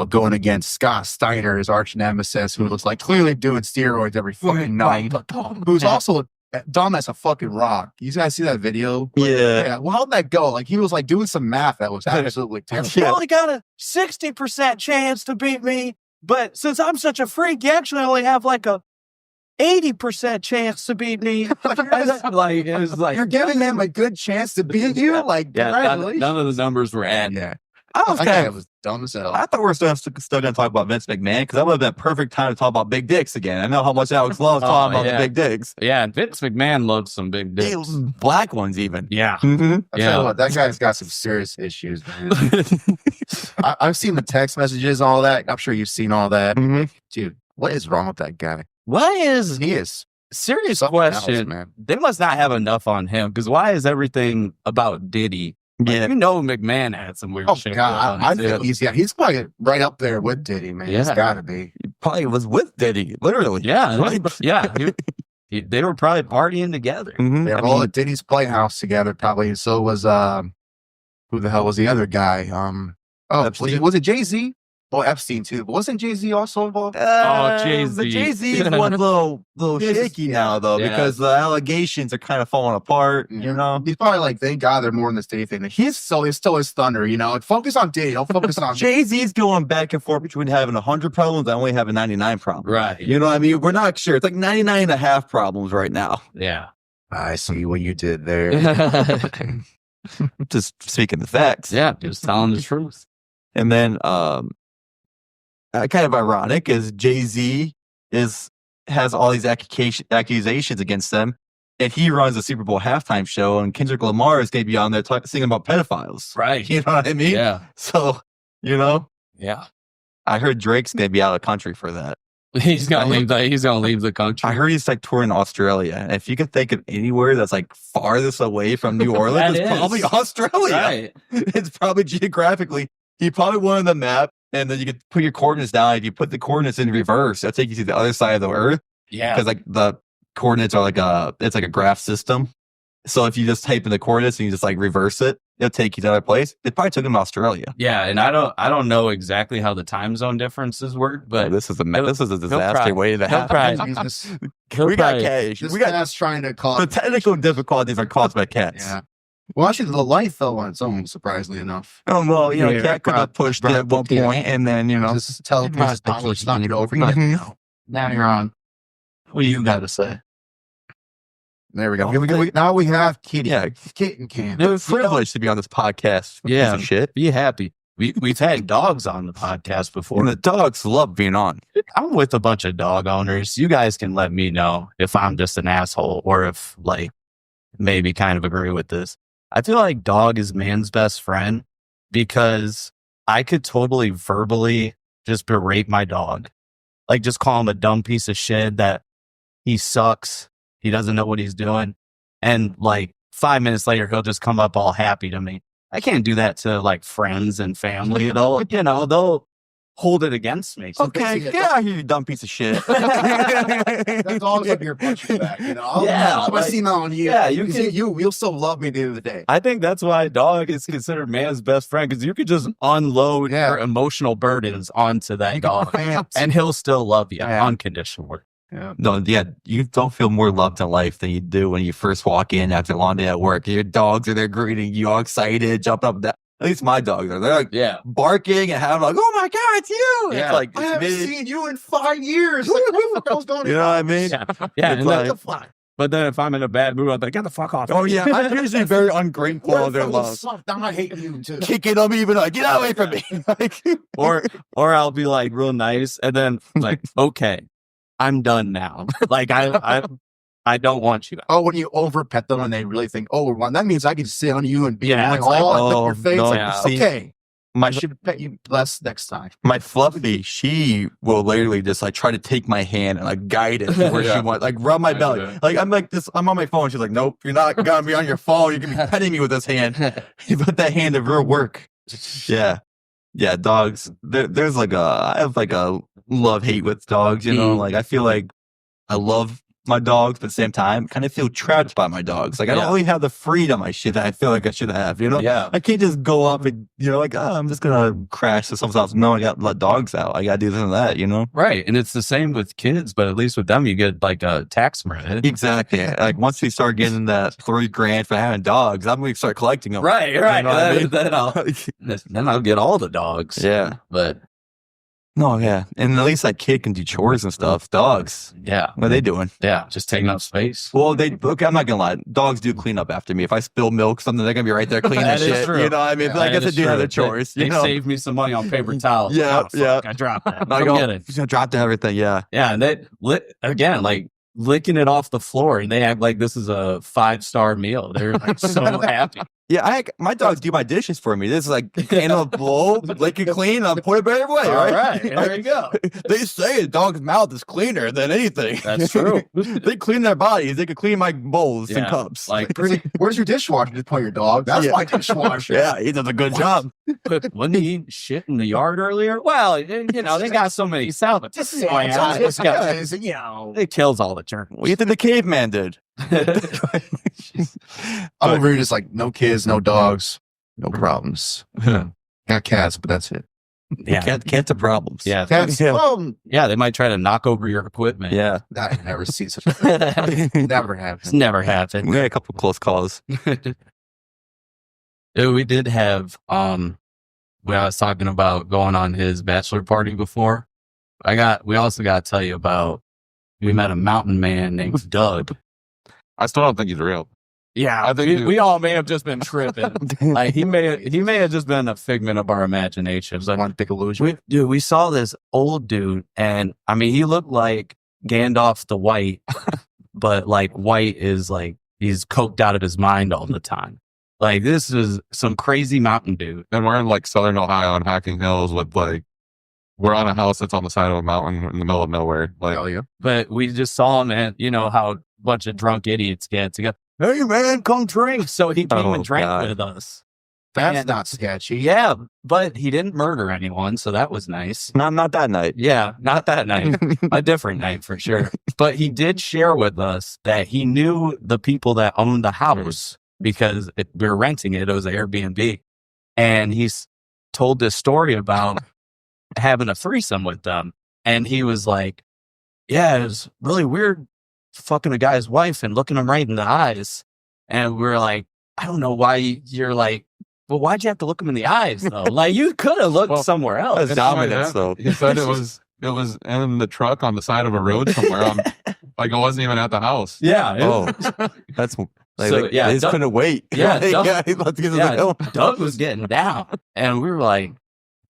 Speaker 4: going against Scott Steiner, his arch nemesis, who was like clearly doing steroids every fucking night. Who's also dumb as a fucking rock. You guys see that video?
Speaker 3: Yeah.
Speaker 4: Well, how'd that go? Like he was like doing some math that was absolutely terrible.
Speaker 1: You only got a 60% chance to beat me, but since I'm such a freak, you actually only have like a 80% chance to beat me. Like it was like
Speaker 4: You're giving him a good chance to beat you? Like, congratulations.
Speaker 1: none of the numbers were adding.
Speaker 4: Yeah.
Speaker 3: I
Speaker 4: was dumb as hell.
Speaker 3: thought we were still going to talk about Vince McMahon because that would have been a perfect time to talk about big dicks again. I know how much Alex loves talking about the big dicks.
Speaker 1: Yeah, and Vince McMahon loves some big dicks.
Speaker 3: Black ones even.
Speaker 1: Yeah.
Speaker 3: Mm-hmm.
Speaker 4: I tell you what, that guy's got some serious issues, man. I've seen the text messages, all that. I'm sure you've seen all that.
Speaker 3: Mm-hmm.
Speaker 4: Dude, what is wrong with that guy?
Speaker 1: Why is
Speaker 4: He is
Speaker 1: serious
Speaker 4: something
Speaker 1: question?
Speaker 4: else, man.
Speaker 1: They must not have enough on him because why is everything about Diddy? Like,
Speaker 3: Yeah.
Speaker 1: McMahon had some weird
Speaker 4: Oh
Speaker 1: shit.
Speaker 4: God, I think he's probably right up there with Diddy, man. He's
Speaker 1: Yeah.
Speaker 4: got to be.
Speaker 3: He probably was with Diddy, literally.
Speaker 1: Yeah,
Speaker 3: Right.
Speaker 1: yeah. They were probably partying together.
Speaker 3: Mm-hmm.
Speaker 4: They were all at Diddy's Playhouse together, probably. And so was who the hell was the other guy?
Speaker 3: Epstein.
Speaker 4: Was it Jay-Z? Well, Epstein too. But wasn't Jay-Z also involved?
Speaker 1: Jay-Z.
Speaker 3: The Jay-Z is one little shaky now, though,
Speaker 1: Yeah.
Speaker 3: because the allegations are kind of falling apart. You know,
Speaker 4: He's probably like, thank God they're more in this Diddy thing. He's still his thunder, Focus on Diddy. Don't focus on
Speaker 3: Jay-Z's going back and forth between having 100 problems and only having 99 problems.
Speaker 1: Right.
Speaker 3: You know what I mean? We're not sure. It's like 99 and a half problems right now.
Speaker 1: Yeah.
Speaker 4: I see what you did there.
Speaker 3: Just speaking the facts.
Speaker 1: Yeah, just telling the truth.
Speaker 3: And then, kind of ironic is Jay-Z has all these accusations against them, and he runs a Super Bowl halftime show, and Kendrick Lamar is going to be on there singing about pedophiles.
Speaker 1: Right.
Speaker 3: You know what I mean?
Speaker 1: Yeah.
Speaker 3: So,
Speaker 1: Yeah.
Speaker 3: I heard Drake's going to be out of the country for that.
Speaker 1: He's gonna leave the country.
Speaker 3: I heard he's like touring Australia. And if you can think of anywhere that's like farthest away from New Orleans, it's probably Australia.
Speaker 1: Right.
Speaker 3: It's probably geographically. He probably won on the map, and then you could put your coordinates down. If you put the coordinates in reverse, that'll take you to the other side of the earth.
Speaker 1: Yeah.
Speaker 3: Because like the coordinates are it's like a graph system. So if you just type in the coordinates and you just like reverse it, it'll take you to another place. It probably took him to Australia.
Speaker 1: Yeah, and I don't know exactly how the time zone differences work, but
Speaker 3: This is a disaster
Speaker 1: probably-
Speaker 3: waiting to
Speaker 1: he'll
Speaker 3: happen.
Speaker 1: probably-
Speaker 3: We got
Speaker 1: probably-
Speaker 3: cash.
Speaker 4: This
Speaker 3: We got
Speaker 4: guy's trying to call.
Speaker 3: the technical difficulties are caused by cats.
Speaker 4: Yeah. Well, actually, the light fell on its own, surprisingly enough.
Speaker 3: Oh well,
Speaker 4: Yeah,
Speaker 3: cat could have pushed it at one point, and then
Speaker 4: Just tell
Speaker 3: Right.
Speaker 4: the it's not over.
Speaker 3: Mhm.
Speaker 4: Now you're on.
Speaker 1: what do you got to say?
Speaker 4: There we go. Now we have Kitty.
Speaker 3: Yeah.
Speaker 4: Kitten can.
Speaker 3: It's a privilege to be on this podcast.
Speaker 1: Yeah.
Speaker 3: Piece of shit.
Speaker 1: Be happy. We've had dogs on the podcast before.
Speaker 3: And the dogs love being on.
Speaker 1: I'm with a bunch of dog owners. You guys can let me know if I'm just an asshole or if like maybe kind of agree with this. I feel like dog is man's best friend because I could totally verbally just berate my dog. Like just call him a dumb piece of shit that he sucks. He doesn't know what he's doing. And like 5 minutes later, he'll just come up all happy to me. I can't do that to like friends and family. They'll hold it against me.
Speaker 3: Okay, get out of here, you dumb piece of shit.
Speaker 4: That's all like your punching back,
Speaker 1: Yeah,
Speaker 4: I see on you.
Speaker 1: yeah,
Speaker 4: you'll still love me at the end of the day.
Speaker 1: I think that's why dog is considered man's best friend because you could just unload your emotional burdens onto that dog and he'll still love you unconditionally.
Speaker 3: No, yeah, you don't feel more loved in life than you do when you first walk in after a long day at work. Your dogs are there greeting you, all excited, jumping up and down. At least my dogs are. They're like barking and having like, oh my God, it's you.
Speaker 1: Yeah.
Speaker 3: It's like,
Speaker 4: I haven't seen you in 5 years. Like, what the fuck was going on?
Speaker 3: you know what I mean?
Speaker 1: Yeah.
Speaker 3: It's
Speaker 1: And
Speaker 3: like,
Speaker 1: but then if I'm in a bad mood, I'm like, get the fuck off.
Speaker 3: oh yeah, I'm usually very ungrateful of their love.
Speaker 4: I hate you too.
Speaker 3: Kicking them even like, get away from me. Like,
Speaker 1: or I'll be like real nice and then like, okay, I'm done now. Like I don't want you.
Speaker 4: Oh, when you over pet them and they really think, oh, well, that means I can sit on you and be
Speaker 1: Yeah,
Speaker 4: like,
Speaker 1: it's like,
Speaker 4: all up your face.
Speaker 3: no,
Speaker 4: Like,
Speaker 3: see,
Speaker 4: okay,
Speaker 3: my
Speaker 4: I should pet you less next time.
Speaker 3: my Fluffy, she will literally just like try to take my hand and like guide it to where she wants, like rub my belly.
Speaker 5: Yeah.
Speaker 3: Like I'm like this, I'm on my phone. She's like, nope, you're not gonna be on your phone. You're gonna be petting me with this hand. You put that hand to real work. Yeah. Yeah, dogs. There's like I have like a love hate with dogs, you know? Like I feel like I love my dogs, but at the same time, kind of feel trapped by my dogs. Like I don't really have the freedom that I feel like I should have, you know?
Speaker 1: Yeah.
Speaker 3: I can't just go up and, you know, like, oh, I'm just gonna crash to someone's house. No, I gotta let dogs out. I gotta do this and that, you know?
Speaker 1: Right. And it's the same with kids, but at least with them, you get like a tax credit.
Speaker 3: Exactly. Like once we start getting that $3,000 for having dogs, I'm gonna start collecting them.
Speaker 1: Right.
Speaker 3: You know what I mean?
Speaker 1: Then I'll get all the dogs.
Speaker 3: Yeah.
Speaker 1: But
Speaker 3: No, yeah. And at least that kid can do chores and stuff. Dogs.
Speaker 1: yeah.
Speaker 3: What are they doing?
Speaker 1: Yeah. Just taking up space.
Speaker 3: Well, look, I'm not gonna lie. Dogs do clean up after me. If I spill milk, something, they're gonna be right there cleaning that
Speaker 1: That is
Speaker 3: shit.
Speaker 1: true.
Speaker 3: You know what I mean? But I
Speaker 1: That
Speaker 3: guess they
Speaker 1: is
Speaker 3: do have
Speaker 1: true.
Speaker 3: their chores.
Speaker 1: They
Speaker 3: you know?
Speaker 1: saved me some money on paper towels.
Speaker 3: Yeah,
Speaker 1: Oh, fuck,
Speaker 3: yeah.
Speaker 1: I dropped that.
Speaker 3: I
Speaker 1: Come
Speaker 3: go,
Speaker 1: get it.
Speaker 3: just dropped everything. Yeah.
Speaker 1: Yeah. And they again, like licking it off the floor, and they act like this is a 5-star meal. They're like so happy.
Speaker 3: Yeah, my dogs do my dishes for me. This is like can of bowl, lick it clean, I'll put it back away,
Speaker 1: All
Speaker 3: right?
Speaker 1: right. There you go.
Speaker 3: They say a dog's mouth is cleaner than anything.
Speaker 1: That's true.
Speaker 3: They clean their bodies. They can clean my bowls and
Speaker 1: Yeah,
Speaker 3: cups.
Speaker 1: Like,
Speaker 4: Where's your dishwasher? Just put your dog. That's
Speaker 3: Yeah.
Speaker 4: my dishwasher.
Speaker 3: Yeah, he does a good job.
Speaker 1: wasn't he shit in the yard earlier? Well, you know, they got so many salvage.
Speaker 4: Just
Speaker 1: you know, it kills all the turkeys.
Speaker 3: What do you think the caveman did?
Speaker 4: I'm over here just like, no kids, no dogs, no problems. Got cats, but that's it.
Speaker 1: Yeah.
Speaker 3: Cats have problems.
Speaker 1: Yeah.
Speaker 4: Cats,
Speaker 1: Yeah. They might try to knock over your equipment.
Speaker 3: Yeah.
Speaker 4: I never see such a thing. Never
Speaker 1: It's
Speaker 4: happened.
Speaker 1: never happened.
Speaker 3: We had a couple close calls.
Speaker 1: We did have, when I was talking about going on his bachelor party before, we also got to tell you about, we met a mountain man named Doug.
Speaker 5: I still don't think he's real.
Speaker 1: Yeah,
Speaker 5: I think
Speaker 1: we all may have just been tripping. Like he may have just been a figment of our imaginations. Like,
Speaker 4: One big illusion.
Speaker 1: we saw this old dude, and I mean, he looked like Gandalf the White, but like White is like he's coked out of his mind all the time. Like this is some crazy mountain dude.
Speaker 5: And we're in like Southern Ohio on Hacking Hills with like, we're on a house that's on the side of a mountain in the middle of nowhere. Like,
Speaker 4: Hell yeah.
Speaker 1: But we just saw him, and you know how a bunch of drunk idiots get to go, hey man, come drink. So he came and drank
Speaker 3: God.
Speaker 1: with us.
Speaker 4: That's
Speaker 1: And-
Speaker 4: not sketchy.
Speaker 1: Yeah, but he didn't murder anyone, so that was nice.
Speaker 3: Not that night.
Speaker 1: Yeah, not that night. A different night for sure. But he did share with us that he knew the people that owned the house because we were renting it. It was an Airbnb. And he's told this story about having a threesome with them. And he was like, yeah, it was really weird fucking a guy's wife and looking him right in the eyes. And we were like, I don't know why you're like, well, why'd you have to look him in the eyes though? Like you could have looked somewhere else.
Speaker 3: That's dominance, though.
Speaker 5: He said it was in the truck on the side of a road somewhere. Like it wasn't even at the house.
Speaker 1: Yeah.
Speaker 3: Oh, that's like,
Speaker 1: So,
Speaker 3: like,
Speaker 1: yeah,
Speaker 3: they just
Speaker 1: Doug-
Speaker 3: couldn't wait.
Speaker 1: Yeah,
Speaker 3: Like,
Speaker 1: Doug-
Speaker 3: let's get to the
Speaker 1: Yeah,
Speaker 3: hill.
Speaker 1: Doug was getting down, and we were like,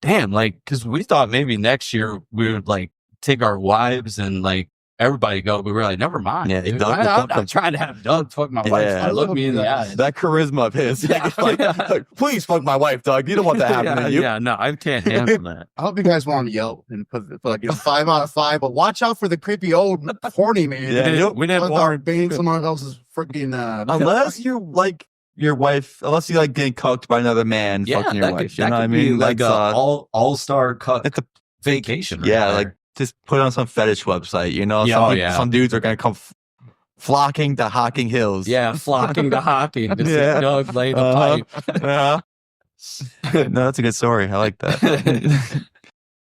Speaker 1: "Damn!" Like, because we thought maybe next year we would like take our wives and like everybody go. But we were like, "Never mind."
Speaker 3: Yeah,
Speaker 1: dude.
Speaker 3: Doug will
Speaker 1: I'm
Speaker 3: fuck
Speaker 1: not
Speaker 3: them.
Speaker 1: trying to have Doug fuck my wife.
Speaker 3: Yeah.
Speaker 1: Look me in the eyes.
Speaker 3: That charisma of his.
Speaker 1: Yeah.
Speaker 3: Like, please fuck my wife, Doug. You don't want that happening to you.
Speaker 1: Yeah, no, I can't handle that.
Speaker 4: I hope you guys want to yell and put like 5 out of 5, but watch out for the creepy old horny man.
Speaker 3: Yeah,
Speaker 1: we didn't
Speaker 4: Someone
Speaker 1: warn.
Speaker 4: being someone else's freaking
Speaker 3: Unless you're like your wife, unless you like getting cooked by another man
Speaker 1: Yeah,
Speaker 3: fucking your
Speaker 1: that
Speaker 3: wife.
Speaker 1: could,
Speaker 3: You
Speaker 1: that
Speaker 3: know what I
Speaker 1: could be
Speaker 3: mean?
Speaker 1: like
Speaker 3: That's,
Speaker 1: a all-star cut
Speaker 3: that's a-
Speaker 1: vacation. right
Speaker 3: yeah,
Speaker 1: there.
Speaker 3: like just put it on some fetish website. You know,
Speaker 1: Yeah,
Speaker 3: some,
Speaker 1: yeah.
Speaker 3: some dudes are gonna come flocking to Hocking Hills.
Speaker 1: yeah, flocking to hockey. Just
Speaker 3: Yeah.
Speaker 1: Doug lay the
Speaker 3: Uh-huh.
Speaker 1: pipe.
Speaker 3: No, that's a good story. I like that.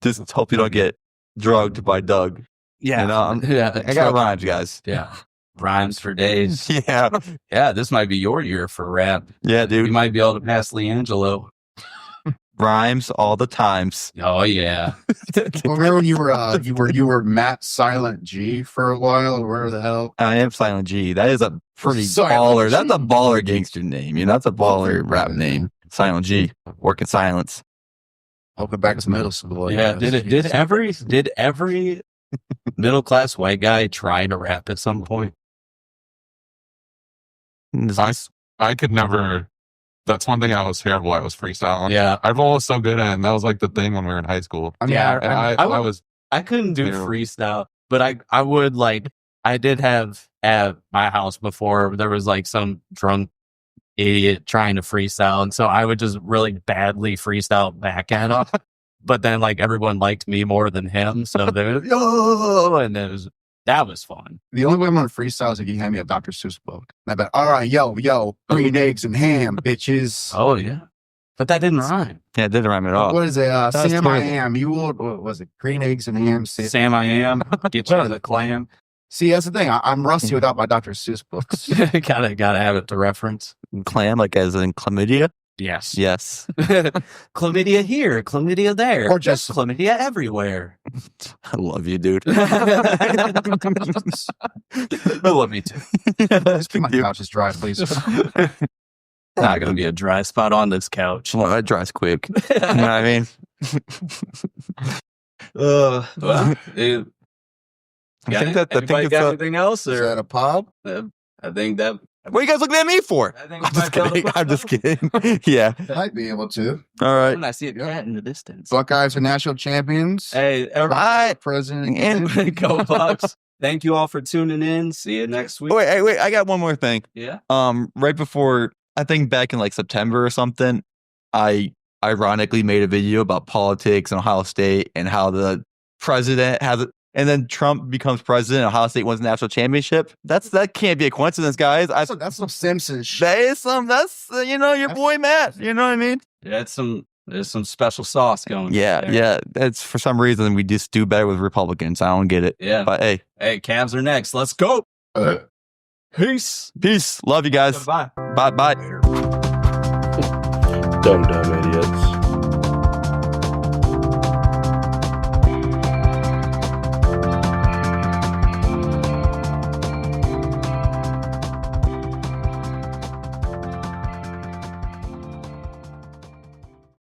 Speaker 3: Just hope you don't get drugged by Doug.
Speaker 1: Yeah,
Speaker 3: You know,
Speaker 1: yeah.
Speaker 3: I got rhymes, guys.
Speaker 1: Yeah. Rhymes for days.
Speaker 3: Yeah,
Speaker 1: Yeah, this might be your year for rap.
Speaker 3: yeah,
Speaker 1: You
Speaker 3: dude.
Speaker 1: might be able to pass Leangelo.
Speaker 3: Rhymes all the times.
Speaker 1: Oh yeah.
Speaker 4: Remember when you were Matt Silent G for a while, or where the hell?
Speaker 3: I am Silent G. That is a pretty
Speaker 4: Silent
Speaker 3: baller.
Speaker 4: G.
Speaker 3: That's a baller gangster name. You know, that's a baller rap name. Silent G. Work in silence.
Speaker 4: I'll go back to middle school. I
Speaker 1: Yeah.
Speaker 4: guess.
Speaker 1: Did every middle class white guy trying to rap at some point.
Speaker 5: I could never. That's one thing I was terrible at was freestyling.
Speaker 1: Yeah.
Speaker 5: I've always so good at it, and that was like the thing when we were in high school.
Speaker 4: I mean,
Speaker 1: Yeah,
Speaker 5: And I was
Speaker 1: I couldn't do
Speaker 5: Terrible.
Speaker 1: freestyle, but I would like, I did have at my house before, there was like some drunk idiot trying to freestyle. And so I would just really badly freestyle back at him. But then like everyone liked me more than him. So they were, yo, and that was fun.
Speaker 4: the only way I'm gonna freestyle is if you hand me a Dr. Seuss book. And I bet, all right, yo, green eggs and ham, bitches.
Speaker 1: Oh yeah. But that didn't rhyme.
Speaker 3: Yeah, it didn't rhyme at all.
Speaker 4: What is it?
Speaker 3: That's
Speaker 4: Sam I
Speaker 3: terrible.
Speaker 4: am. You will. What was it? Green eggs and ham.
Speaker 1: Sam I am. Get you to the clam.
Speaker 4: See, that's the thing. I'm rusty without my Dr. Seuss books.
Speaker 1: gotta have it to reference.
Speaker 3: Clam, like as in chlamydia?
Speaker 1: Yes.
Speaker 3: Yes.
Speaker 1: Chlamydia here, chlamydia there,
Speaker 4: Or just-
Speaker 1: chlamydia everywhere.
Speaker 3: I love you, dude.
Speaker 1: I love me too.
Speaker 4: My couch is dry, please.
Speaker 1: Not gonna be a dry spot on this couch.
Speaker 3: Well, that dries quick. You know what I mean?
Speaker 1: Well,
Speaker 3: I think that. I think
Speaker 1: anybody
Speaker 3: it's.
Speaker 1: got anything else?
Speaker 4: Is
Speaker 1: Or
Speaker 4: that a pub?
Speaker 1: I think that.
Speaker 3: What are you guys looking at me for?
Speaker 1: I think
Speaker 3: I'm just kidding. I'm just kidding. Yeah.
Speaker 4: Might be able to.
Speaker 3: All right.
Speaker 1: When I see it cat in the distance.
Speaker 4: Buckeyes are national champions.
Speaker 1: Hey,
Speaker 3: Bye.
Speaker 4: President.
Speaker 3: And
Speaker 1: go Bucks! Thank you all for tuning in. See you next week.
Speaker 3: wait. I got one more thing.
Speaker 1: Yeah.
Speaker 3: Right before, I think back in like September or something, I ironically made a video about politics and Ohio State and how the president has it. And then Trump becomes president. Ohio State wins the national championship. That can't be a coincidence, guys.
Speaker 4: That's some Simpsons shit.
Speaker 3: That is some. That's your boy Matt. You know what I mean?
Speaker 1: Yeah, there's some special sauce going.
Speaker 3: Yeah,
Speaker 1: there.
Speaker 3: yeah. That's for some reason we just do better with Republicans. I don't get it.
Speaker 1: Yeah.
Speaker 3: But hey,
Speaker 1: Cavs are next. Let's go. Peace.
Speaker 3: peace. Love you guys.
Speaker 1: Bye.
Speaker 3: Bye bye.
Speaker 2: Dumb idiots.